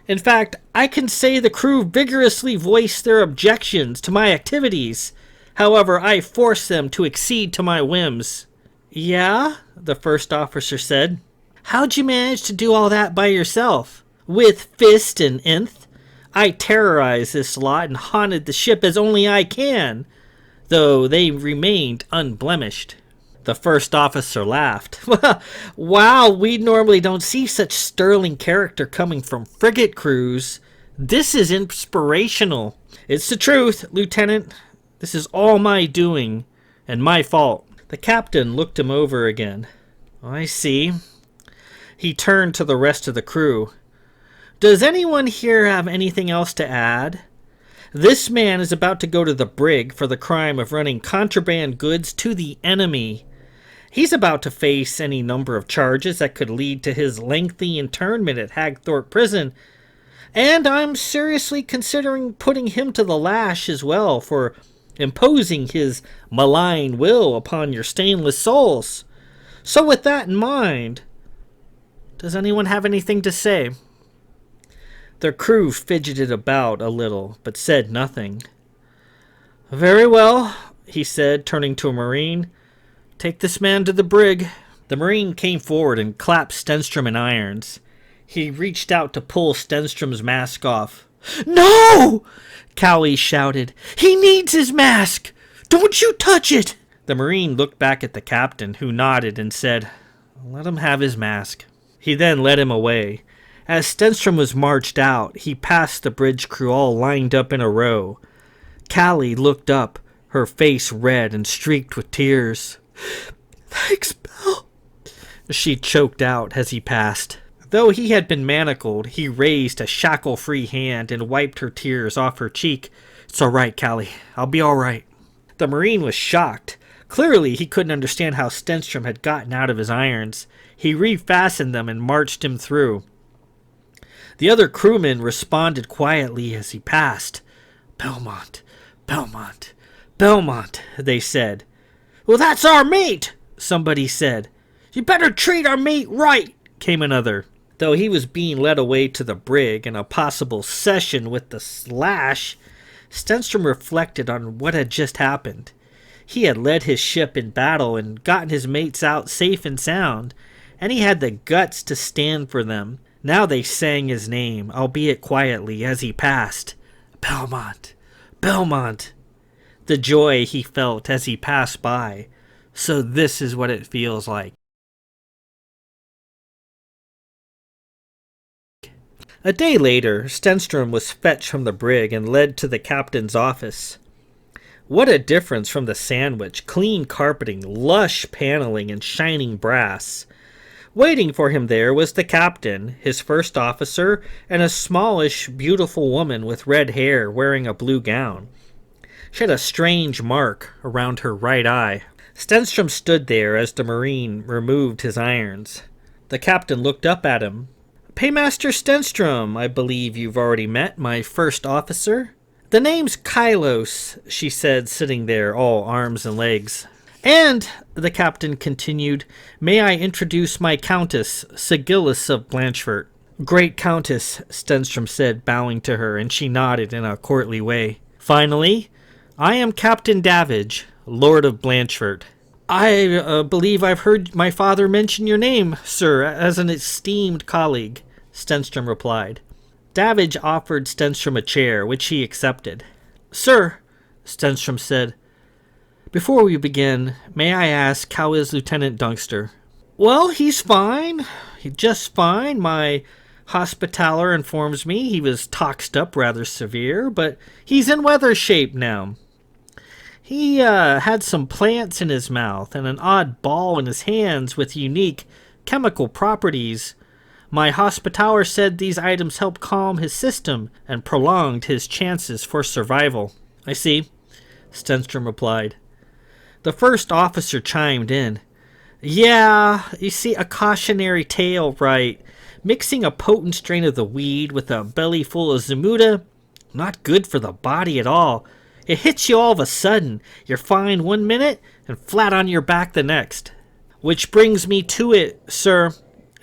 In fact, I can say the crew vigorously voiced their objections to my activities. However, I forced them to accede to my whims." "Yeah?" the first officer said. "How'd you manage to do all that by yourself?" "With fist and inth. I terrorized this lot and haunted the ship as only I can, though they remained unblemished." The first officer laughed. "Wow, we normally don't see such sterling character coming from frigate crews. This is inspirational." "It's the truth, Lieutenant. This is all my doing, and my fault." The captain looked him over again. "I see. He turned to the rest of the crew. Does anyone here have anything else to add? This man is about to go to the brig for the crime of running contraband goods to the enemy. He's about to face any number of charges that could lead to his lengthy internment at Hagthorpe Prison, and I'm seriously considering putting him to the lash as well for imposing his malign will upon your stainless souls. So with that in mind, does anyone have anything to say? Their crew fidgeted about a little, but said nothing. Very well, he said, turning to a Marine. Take this man to the brig. The Marine came forward and clapped Stenstrom in irons. He reached out to pull Stenstrom's mask off. No! Cowley shouted. He needs his mask! Don't you touch it! The Marine looked back at the captain, who nodded and said, Let him have his mask. He then led him away. As Stenstrom was marched out, he passed the bridge crew all lined up in a row. Callie looked up, her face red and streaked with tears. Thanks, Bill, she choked out as he passed. Though he had been manacled, he raised a shackle-free hand and wiped her tears off her cheek. It's all right, Callie. I'll be all right. The Marine was shocked. Clearly, he couldn't understand how Stenstrom had gotten out of his irons. He refastened them and marched him through. The other crewmen responded quietly as he passed. Belmont, Belmont, Belmont, they said. Well, that's our mate, somebody said. You better treat our mate right, came another. Though he was being led away to the brig in a possible session with the Slash, Stenstrom reflected on what had just happened. He had led his ship in battle and gotten his mates out safe and sound, and he had the guts to stand for them. Now they sang his name, albeit quietly, as he passed. Belmont, Belmont. The joy he felt as he passed by. So this is what it feels like. A day later, Stenstrom was fetched from the brig and led to the captain's office. What a difference from the Sandwich, clean carpeting, lush paneling, and shining brass. Waiting for him there was the captain, his first officer, and a smallish, beautiful woman with red hair wearing a blue gown. She had a strange mark around her right eye. Stenstrom stood there as the Marine removed his irons. The captain looked up at him. Paymaster Stenstrom, I believe you've already met, my first officer. The name's Kylos, she said, sitting there, all arms and legs. And, the captain continued, may I introduce my Countess, Sigillis of Blanchfort. Great Countess, Stenstrom said, bowing to her, and she nodded in a courtly way. Finally, I am Captain Davidge, Lord of Blanchfort. I believe I've heard my father mention your name, sir, as an esteemed colleague, Stenstrom replied. Davidge offered Stenstrom a chair, which he accepted. Sir, Stenstrom said, before we begin, may I ask, how is Lieutenant Dunkster? Well, he's fine. Just fine. My hospitaller informs me he was toxed up rather severe, but he's in weather shape now. He had some plants in his mouth and an odd ball in his hands with unique chemical properties. My hospitaller said these items helped calm his system and prolonged his chances for survival. I see, Stenstrom replied. The first officer chimed in. Yeah, you see, a cautionary tale, right? Mixing a potent strain of the weed with a belly full of Zamuda, not good for the body at all. It hits you all of a sudden. You're fine 1 minute and flat on your back the next. Which brings me to it, sir,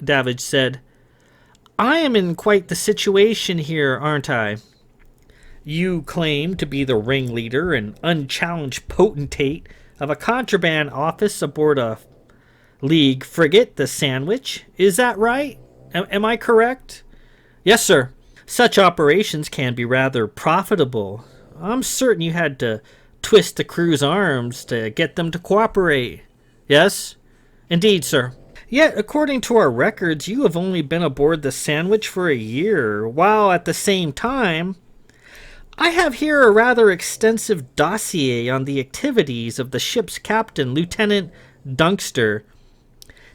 Davidge said. I am in quite the situation here, aren't I? You claim to be the ringleader and unchallenged potentate of a contraband office aboard a League frigate, the Sandwich. Is that right? Am I correct? Yes, sir. Such operations can be rather profitable. I'm certain you had to twist the crew's arms to get them to cooperate. Yes? Indeed, sir. Yet, according to our records, you have only been aboard the Sandwich for a year, while at the same time, I have here a rather extensive dossier on the activities of the ship's captain, Lieutenant Dunkster.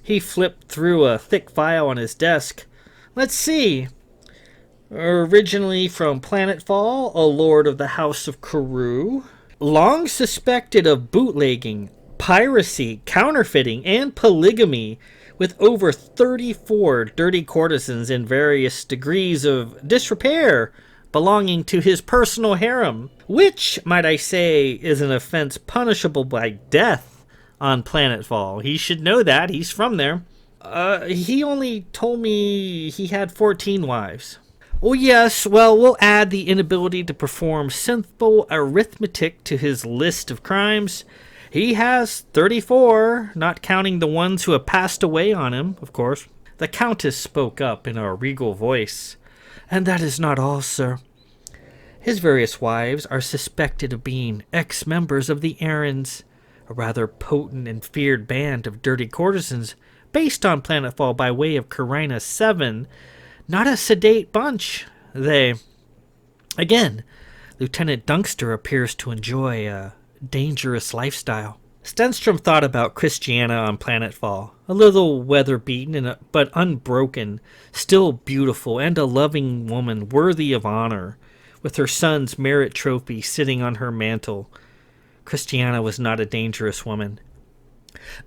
He flipped through a thick file on his desk. Let's see. Originally from Planetfall, a lord of the House of Karoo. Long suspected of bootlegging, piracy, counterfeiting, and polygamy, with over 34 dirty courtesans in various degrees of disrepair belonging to his personal harem, which, might I say, is an offense punishable by death on Planetfall. He should know that. He's from there. He only told me he had 14 wives. Oh yes, well, we'll add the inability to perform simple arithmetic to his list of crimes. He has 34, not counting the ones who have passed away on him, of course. The Countess spoke up in a regal voice. And that is not all, sir. His various wives are suspected of being ex-members of the Errands, a rather potent and feared band of dirty courtesans based on Planetfall by way of Carina 7. Not a sedate bunch, they. Again, Lieutenant Dunkster appears to enjoy a dangerous lifestyle. Stenstrom thought about Christiana on Planetfall, a little weather-beaten but unbroken, still beautiful and a loving woman worthy of honor, with her son's merit trophy sitting on her mantle. Christiana was not a dangerous woman.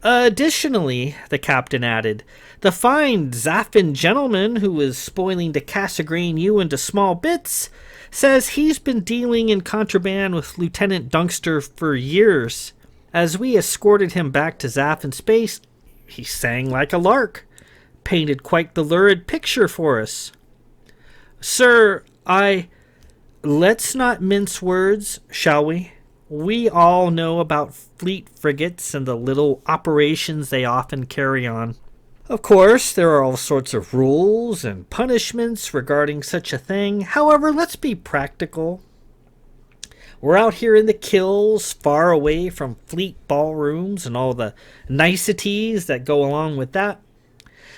Additionally, the captain added, the fine Zaffin gentleman who was spoiling to Cassegrain you into small bits says he's been dealing in contraband with Lieutenant Dunkster for years. As we escorted him back to Zaffin space, he sang like a lark, painted quite the lurid picture for us. Sir, let's not mince words, shall we? We all know about fleet frigates and the little operations they often carry on. Of course, there are all sorts of rules and punishments regarding such a thing. However, let's be practical. We're out here in the kills, far away from fleet ballrooms and all the niceties that go along with that.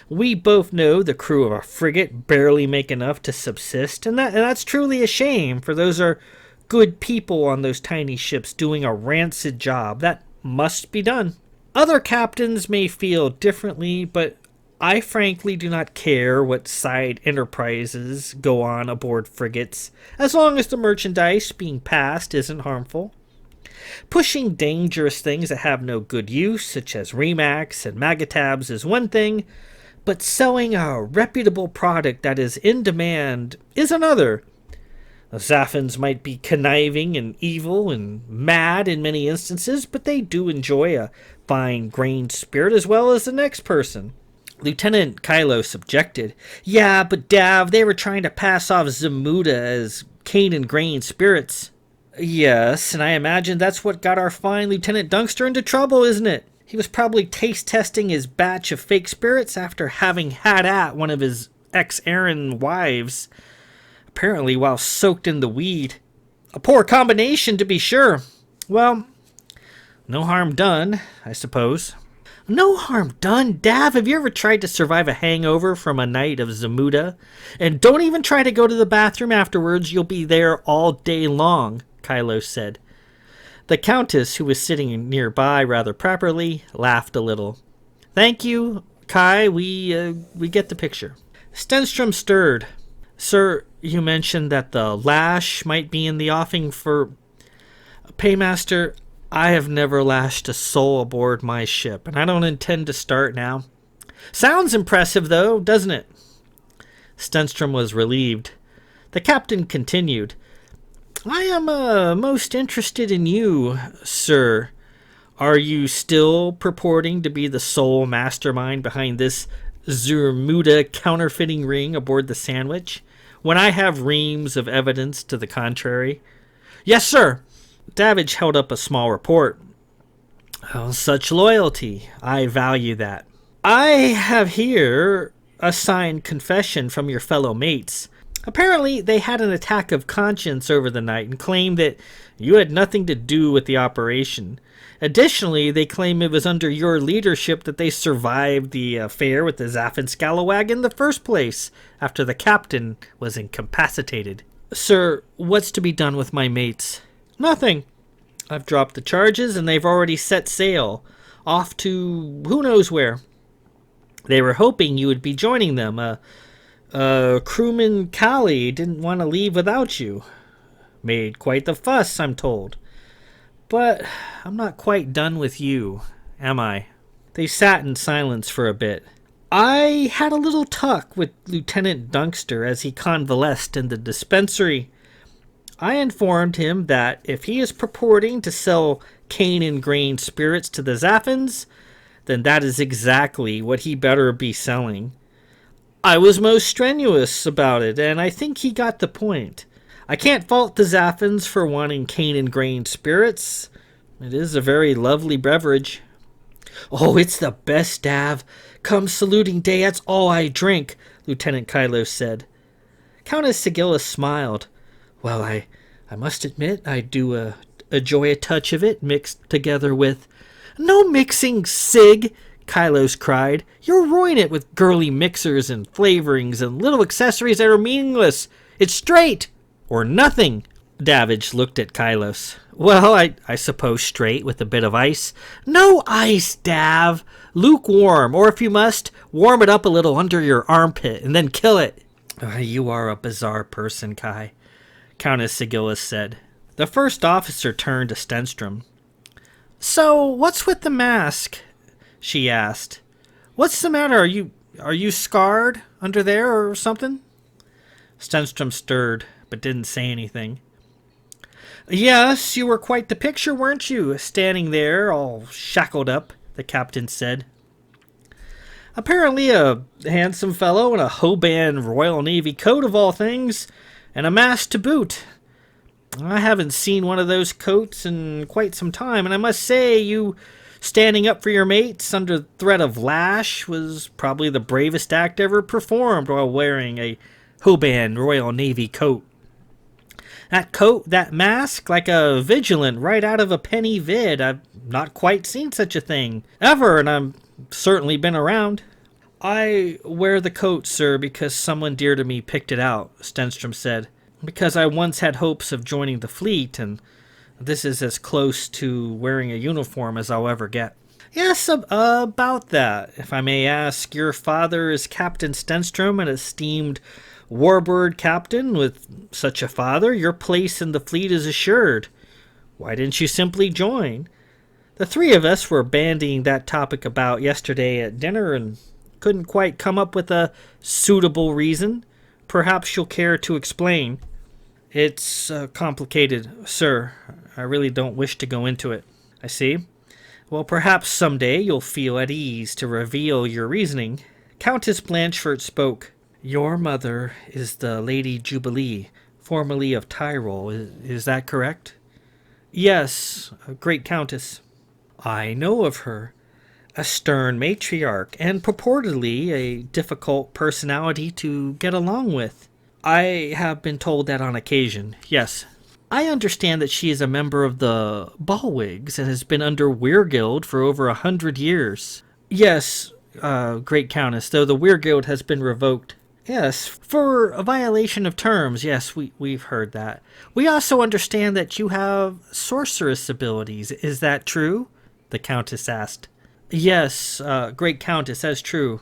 We both know the crew of a frigate barely make enough to subsist, and that's truly a shame, for those are good people on those tiny ships doing a rancid job that must be done. Other captains may feel differently, but I frankly do not care what side enterprises go on aboard frigates, as long as the merchandise being passed isn't harmful. Pushing dangerous things that have no good use, such as Remax and Magatabs, is one thing, but selling a reputable product that is in demand is another. The Zaffins might be conniving and evil and mad in many instances, but they do enjoy a fine grained spirit as well as the next person. Lieutenant Kylos objected. Yeah, but Dav, they were trying to pass off Zamuda as cane and grain spirits. Yes, and I imagine that's what got our fine Lieutenant Dunkster into trouble, isn't it? He was probably taste testing his batch of fake spirits after having had at one of his ex-Aaron wives, apparently while soaked in the weed. A poor combination, to be sure. Well, no harm done, I suppose. No harm done? Dav, have you ever tried to survive a hangover from a night of Zamuda? And don't even try to go to the bathroom afterwards, you'll be there all day long, Kylos said. The Countess, who was sitting nearby rather properly, laughed a little. Thank you, Kai, we get the picture. Stenstrom stirred. Sir, you mentioned that the lash might be in the offing for... Paymaster, I have never lashed a soul aboard my ship, and I don't intend to start now. Sounds impressive, though, doesn't it? Stenstrom was relieved. The captain continued. I am most interested in you, sir. Are you still purporting to be the sole mastermind behind this Zermuda counterfeiting ring aboard the Sandwich, when I have reams of evidence to the contrary? Yes, sir. Davidge held up a small report. Oh, such loyalty. I value that. I have here a signed confession from your fellow mates. Apparently, they had an attack of conscience over the night and claimed that you had nothing to do with the operation. Additionally, they claim it was under your leadership that they survived the affair with the Zaffin Scalawag in the first place, after the captain was incapacitated. Sir, what's to be done with my mates? Nothing. I've dropped the charges and they've already set sail, off to who knows where. They were hoping you would be joining them. Crewman Callie didn't want to leave without you. Made quite the fuss, I'm told. But I'm not quite done with you, am I? They sat in silence for a bit. I had a little talk with Lieutenant Dunkster as he convalesced in the dispensary. I informed him that if he is purporting to sell cane and grain spirits to the Zaffins, then that is exactly what he better be selling. I was most strenuous about it, and I think he got the point. I can't fault the Zaffins for wanting cane and grain spirits. It is a very lovely beverage. Oh, it's the best, Dav. Come saluting day, that's all I drink, Lieutenant Kylo said. Countess Sigilla smiled. Well, I must admit, I do enjoy a touch of it mixed together with... No mixing, Sig! Kylos cried. You'll ruin it with girly mixers and flavorings and little accessories that are meaningless. It's straight! Or nothing. Davidge looked at Kylos. Well, I suppose straight with a bit of ice. No ice, Dav! Lukewarm, or if you must, warm it up a little under your armpit and then kill it. You are a bizarre person, Kai, Countess Sigilla said. The first officer turned to Stenstrom. So, what's with the mask? She asked. What's the matter? Are you scarred under there or something? Stenstrom stirred, but didn't say anything. Yes, you were quite the picture, weren't you? Standing there, all shackled up, the captain said. Apparently a handsome fellow in a Hoban Royal Navy coat of all things, and a mask to boot. I haven't seen one of those coats in quite some time, and I must say you standing up for your mates under threat of lash was probably the bravest act ever performed while wearing a Hoban Royal Navy coat. That coat, that mask, like a vigilant right out of a penny vid. I've not quite seen such a thing ever, and I've certainly been around. I wear the coat, sir, because someone dear to me picked it out, Stenstrom said. Because I once had hopes of joining the fleet, and this is as close to wearing a uniform as I'll ever get. Yes, about that. If I may ask, your father is Captain Stenstrom, an esteemed warbird captain. With such a father, your place in the fleet is assured. Why didn't you simply join? The three of us were bandying that topic about yesterday at dinner and couldn't quite come up with a suitable reason. Perhaps you'll care to explain. It's complicated, sir. I really don't wish to go into it. I see. Well, perhaps someday you'll feel at ease to reveal your reasoning. Countess Blanchford spoke. Your mother is the Lady Jubilee, formerly of Tyrol. Is that correct? Yes, great countess. I know of her. A stern matriarch, and purportedly a difficult personality to get along with. I have been told that on occasion, yes. I understand that she is a member of the Ballwigs and has been under Weirgild for over 100 years. Yes, great countess, though the Weirgild has been revoked. Yes, for a violation of terms, yes, we've heard that. We also understand that you have sorceress abilities. Is that true? The countess asked. Yes, great countess, that's true.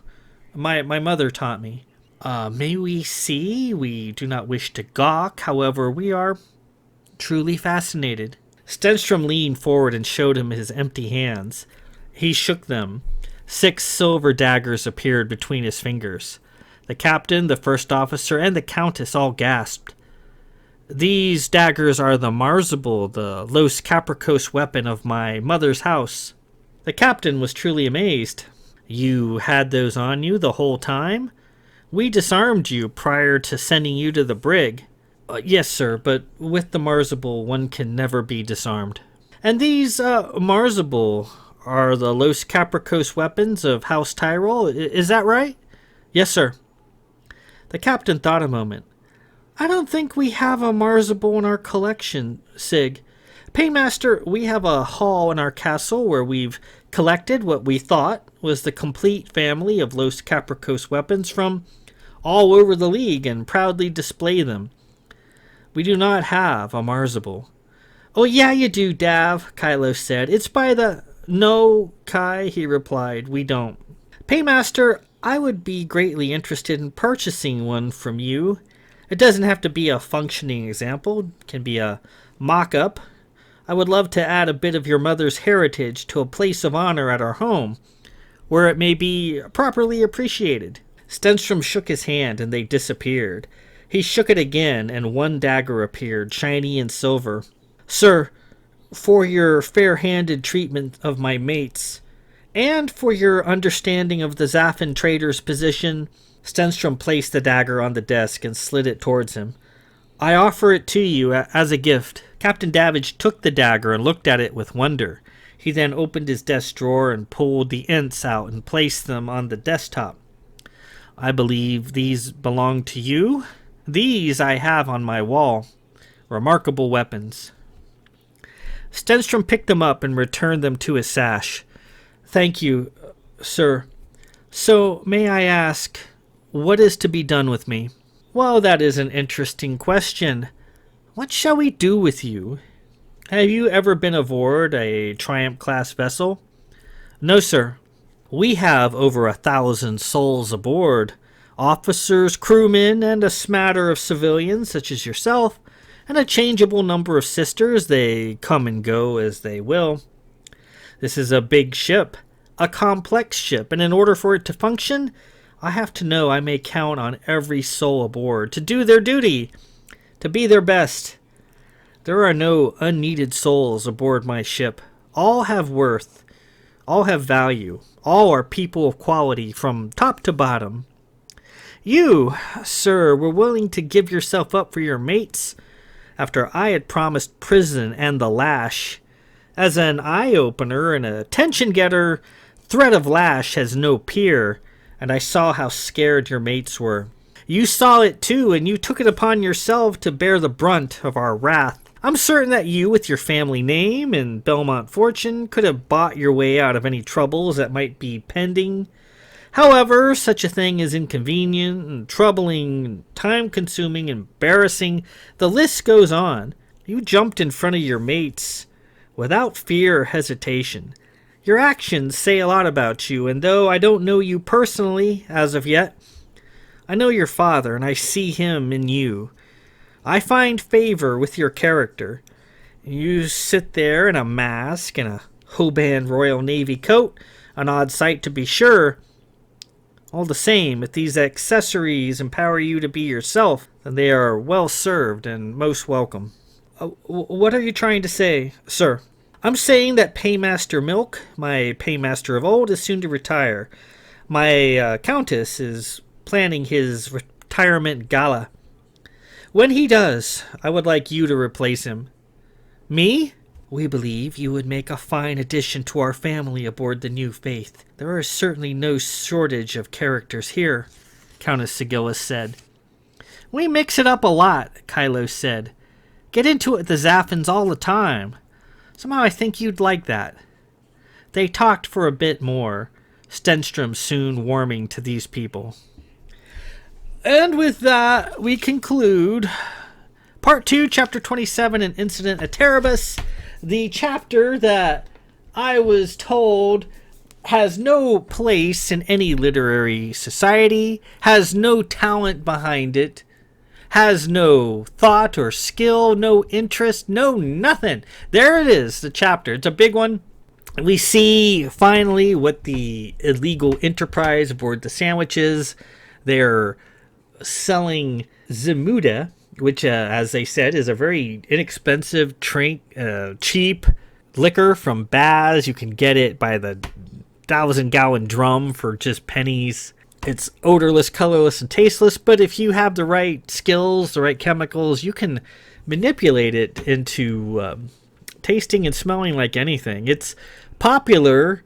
My mother taught me. May we see? We do not wish to gawk, however, we are truly fascinated. Stenstrom leaned forward and showed him his empty hands. He shook them. 6 silver daggers appeared between his fingers. The captain, the first officer, and the countess all gasped. These daggers are the Marzibal, the Los Capricos weapon of my mother's house. The captain was truly amazed. You had those on you the whole time? We disarmed you prior to sending you to the brig. Yes, sir, but with the Marzibal, one can never be disarmed. And these Marzibal are the Los Capricos weapons of House Tyrol, is that right? Yes, sir. The captain thought a moment. I don't think we have a Marzibal in our collection, Sig. Paymaster, we have a hall in our castle where we've collected what we thought was the complete family of Los Capricos weapons from all over the League and proudly display them. We do not have a Marzibal. Oh, yeah, you do, Dav, Kylo said. It's by the... No, Kai, he replied, we don't. Paymaster, I would be greatly interested in purchasing one from you. It doesn't have to be a functioning example. It can be a mock-up. I would love to add a bit of your mother's heritage to a place of honor at our home, where it may be properly appreciated. Stenstrom shook his hand, and they disappeared. He shook it again, and one dagger appeared, shiny and silver. Sir, for your fair-handed treatment of my mates, and for your understanding of the Zaffin trader's position, Stenstrom placed the dagger on the desk and slid it towards him. I offer it to you as a gift. Captain Davidge took the dagger and looked at it with wonder. He then opened his desk drawer and pulled the ints out and placed them on the desktop. I believe these belong to you? These I have on my wall. Remarkable weapons. Stenstrom picked them up and returned them to his sash. Thank you, sir. So, may I ask, what is to be done with me? Well, that is an interesting question. What shall we do with you? Have you ever been aboard a Triumph-class vessel? No, sir. We have over 1,000 souls aboard. Officers, crewmen, and a smatter of civilians such as yourself, and a changeable number of sisters. They come and go as they will. This is a big ship, a complex ship, and in order for it to function, I have to know I may count on every soul aboard to do their duty, to be their best. There are no unneeded souls aboard my ship. All have worth. All have value. All are people of quality from top to bottom. You, sir, were willing to give yourself up for your mates after I had promised prison and the lash. As an eye-opener and a tension-getter, threat of lash has no peer, and I saw how scared your mates were. You saw it too, and you took it upon yourself to bear the brunt of our wrath. I'm certain that you, with your family name and Belmont fortune, could have bought your way out of any troubles that might be pending. However, such a thing is inconvenient and troubling and time-consuming, embarrassing. The list goes on. You jumped in front of your mates without fear or hesitation. Your actions say a lot about you, and though I don't know you personally as of yet, I know your father, and I see him in you. I find favor with your character. You sit there in a mask and a Hoban Royal Navy coat, an odd sight to be sure. All the same, if these accessories empower you to be yourself, then they are well served and most welcome. What are you trying to say, sir? I'm saying that Paymaster Milk, my paymaster of old, is soon to retire. My countess is planning his retirement gala. When he does, I would like you to replace him. Me? We believe you would make a fine addition to our family aboard the New Faith. There is certainly no shortage of characters here, Countess Sigillis said. We mix it up a lot, Kylo said. Get into it with the Zaffins all the time. Somehow I think you'd like that. They talked for a bit more, Stenstrom soon warming to these people. And with that, we conclude Part 2, Chapter 27, An Incident at Terrabus. The chapter that I was told has no place in any literary society, has no talent behind it, has no thought or skill, no interest, no nothing. There it is, the chapter. It's a big one. We see finally what the illegal enterprise aboard the Sandwich is. They're selling Zamuda, which, as they said, is a very inexpensive, cheap liquor from Baz. You can get it by the 1,000-gallon drum for just pennies. It's odorless, colorless, and tasteless, but if you have the right skills, the right chemicals, you can manipulate it into tasting and smelling like anything. It's popular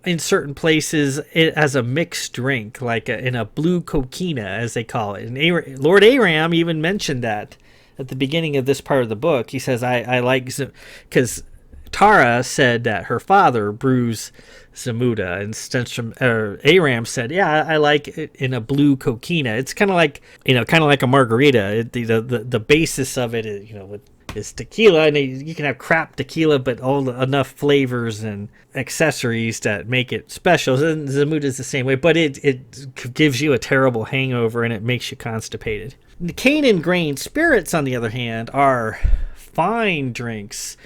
in certain places as a mixed drink, like in a blue coquina, as they call it. And Lord Aram even mentioned that at the beginning of this part of the book. He says, I like, because Tara said that her father brews Zamuda, and Aram said, yeah, I like it in a blue coquina. It's kind of like, kind of like a margarita. The basis of it is, with is tequila, and you can have crap tequila, but enough flavors and accessories that make it special. And Zamuda is the same way, but it gives you a terrible hangover and it makes you constipated. The cane and grain spirits, on the other hand, are fine drinks.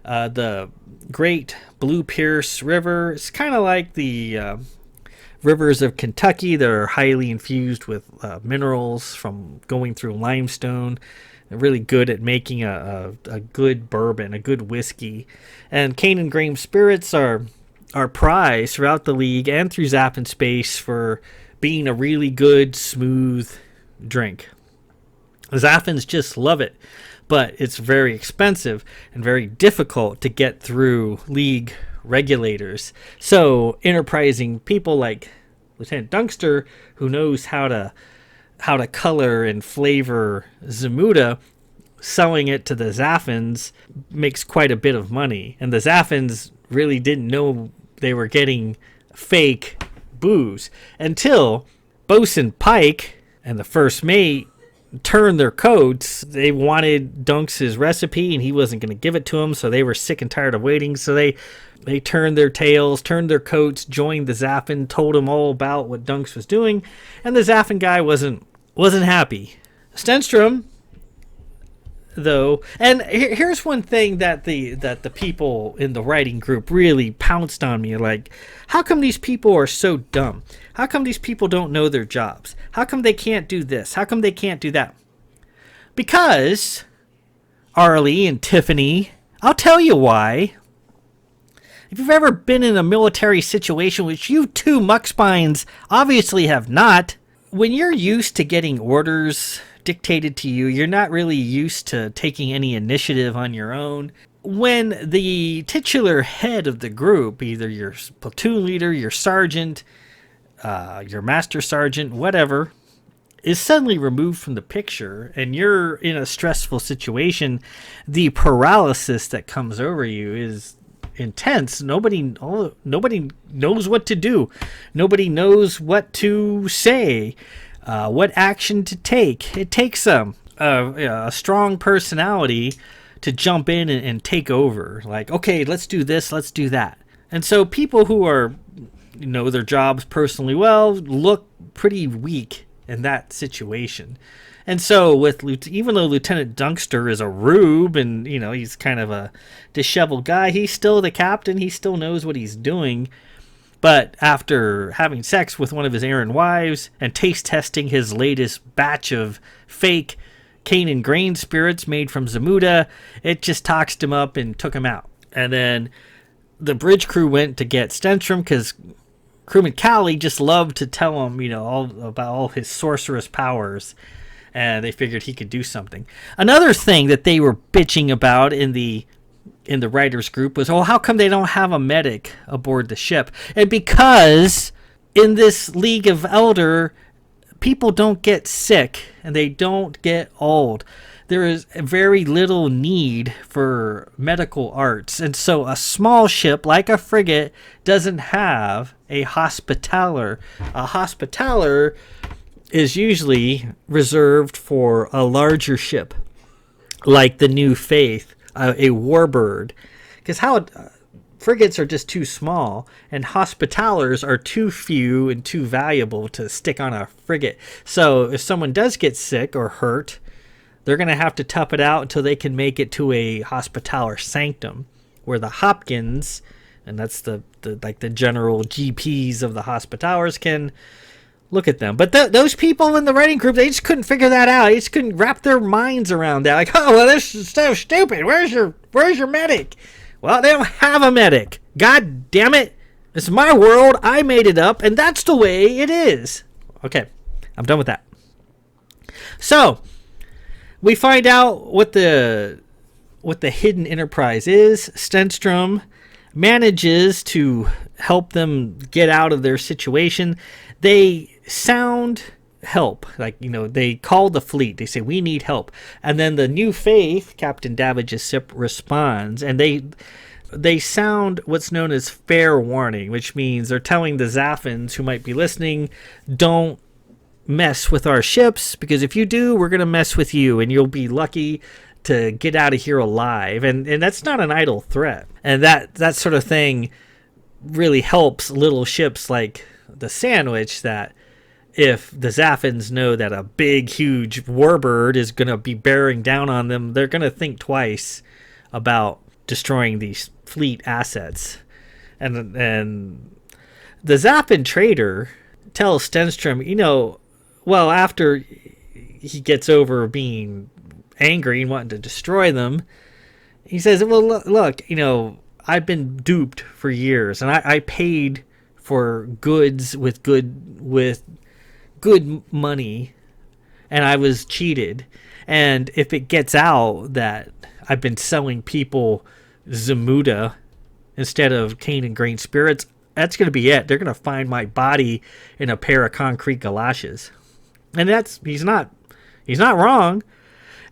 The Great Blue Pierce River, it's kind of like the rivers of Kentucky that are highly infused with minerals from going through limestone. They're really good at making a good bourbon, a good whiskey. And cane and grain spirits are prized throughout the league and through Zap and Space for being a really good, smooth drink. The Zaffins just love it, but it's very expensive and very difficult to get through league regulators. So enterprising people like Lieutenant Dunkster, who knows how to color and flavor Zamuda, selling it to the Zaffins makes quite a bit of money. And the Zaffins really didn't know they were getting fake booze until Bosun Pike and the first mate turned their coats. They wanted Dunks' recipe and he wasn't going to give it to them, so they were sick and tired of waiting. So they turned their tails, turned their coats, joined the Zaffin, told him all about what Dunks was doing, and the Zaffin guy wasn't happy. Stenstrom, though, and here's one thing that the people in the writing group really pounced on me, like, how come these people are so dumb? How come these people don't know their jobs? How come they can't do this? How come they can't do that? Because Arlie and Tiffany, I'll tell you why. If you've ever been in a military situation, which you two muckspines obviously have not, when you're used to getting orders dictated to you, you're not really used to taking any initiative on your own. When the titular head of the group, either your platoon leader, your sergeant, your master sergeant, whatever, is suddenly removed from the picture and you're in a stressful situation, the paralysis that comes over you is intense. Nobody knows what to do. Nobody knows what to say, what action to take. It takes a strong personality to jump in and take over. Like, okay, let's do this, let's do that. And so people who know their jobs personally well look pretty weak in that situation. And so even though Lieutenant Dunkster is a rube and, he's kind of a disheveled guy, he's still the captain. He still knows what he's doing. But after having sex with one of his errand wives and taste testing his latest batch of fake cane and grain spirits made from Zamuda, it just toxed him up and took him out. And then the bridge crew went to get Stenstrom because crewman Callie just loved to tell him, all about all his sorcerous powers. And they figured he could do something. Another thing that they were bitching about in the writers group was, how come they don't have a medic aboard the ship? And because in this League of Elder, people don't get sick and they don't get old. There is very little need for medical arts. And so a small ship like a frigate doesn't have a hospitaller. A hospitaller is usually reserved for a larger ship, like the New Faith, a warbird. Because frigates are just too small, and hospitallers are too few and too valuable to stick on a frigate. So if someone does get sick or hurt, they're going to have to tough it out until they can make it to a hospitaller sanctum, where the Hopkins, and that's the general GPs of the hospitallers, can look at them. But those people in the writing group, they just couldn't figure that out. They just couldn't wrap their minds around that. Like, oh, well, this is so stupid. Where's your medic? Well, they don't have a medic. God damn it. It's my world. I made it up, and that's the way it is. Okay, I'm done with that. So we find out what the hidden enterprise is. Stenstrom manages to help them get out of their situation. They sound help, they call the fleet. They say, we need help. And then the New Faith, Captain Davage's ship, responds, and they sound what's known as fair warning, which means they're telling the Zaffins who might be listening, don't mess with our ships, because if you do, we're going to mess with you, and you'll be lucky to get out of here alive, and that's not an idle threat. And that sort of thing really helps little ships like the Sandwich, that if the Zaffins know that a big, huge warbird is going to be bearing down on them, they're going to think twice about destroying these fleet assets. And the Zaffin trader tells Stenstrom, well, after he gets over being angry and wanting to destroy them, he says, well, look, I've been duped for years, and I paid for goods with good money, and I was cheated. And if it gets out that I've been selling people Zamuda instead of cane and grain spirits, that's going to be it. They're going to find my body in a pair of concrete galoshes. And he's not wrong.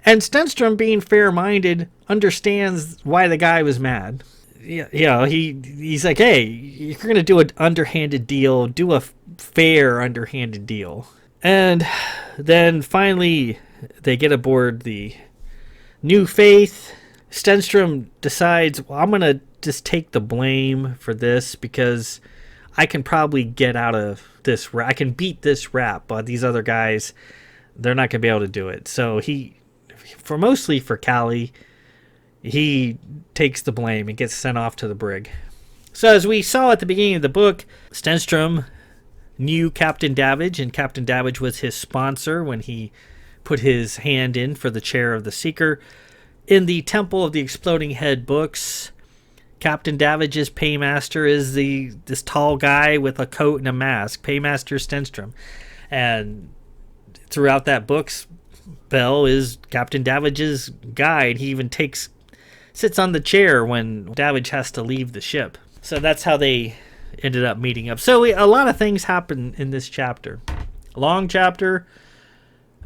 And Stenstrom, being fair-minded, understands why the guy was mad. He's like, hey, you're going to do an underhanded deal, do a fair underhanded deal. And then finally they get aboard the New Faith. Stenstrom decides, well, I'm going to just take the blame for this because I can probably get out of this. I can beat this rap, but these other guys, they're not going to be able to do it. So mostly for Callie, he takes the blame and gets sent off to the brig. So as we saw at the beginning of the book, Stenstrom knew Captain Davidge, and Captain Davidge was his sponsor when he put his hand in for the chair of the Seeker. In the Temple of the Exploding Head books, Captain Davidge's paymaster is this tall guy with a coat and a mask, Paymaster Stenstrom. And throughout that books, Bell is Captain Davidge's guide. He even sits on the chair when Davidge has to leave the ship. So that's how they ended up meeting up. So a lot of things happen in this chapter. A long chapter,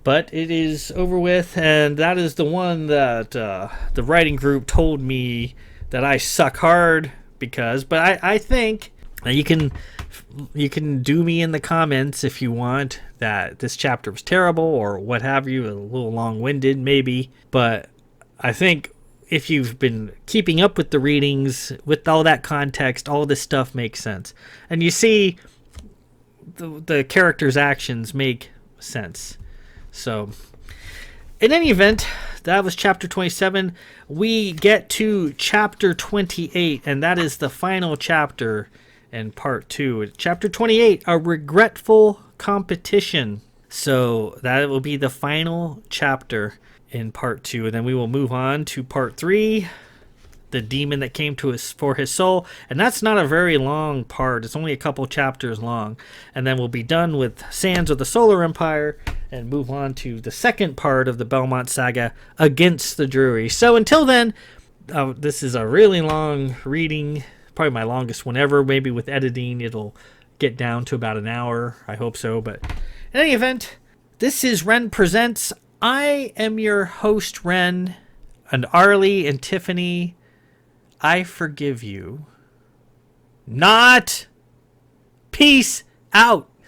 but it is over with, and that is the one that the writing group told me that I suck hard because. But I think you can do me in the comments if you want that this chapter was terrible or what have you, a little long-winded maybe. But I think if you've been keeping up with the readings, with all that context, all this stuff makes sense. And you see the characters' actions make sense. So, in any event, that was chapter 27. We get to chapter 28, and that is the final chapter in part 2. Chapter 28, A Regretful Competition. So, that will be the final chapter in part 2, and then we will move on to part 3, the demon that came to us for his soul. And that's not a very long part. It's only a couple chapters long. And then we'll be done with Sands of the Solar Empire and move on to the second part of the Belmont Saga, Against the Drury. So until then, this is a really long reading, probably my longest one ever. Maybe with editing it'll get down to about an hour. I hope so. But in any event, this is Ren Presents. I am your host, Ren, and Arlie and Tiffany, I forgive you. Not. Peace out.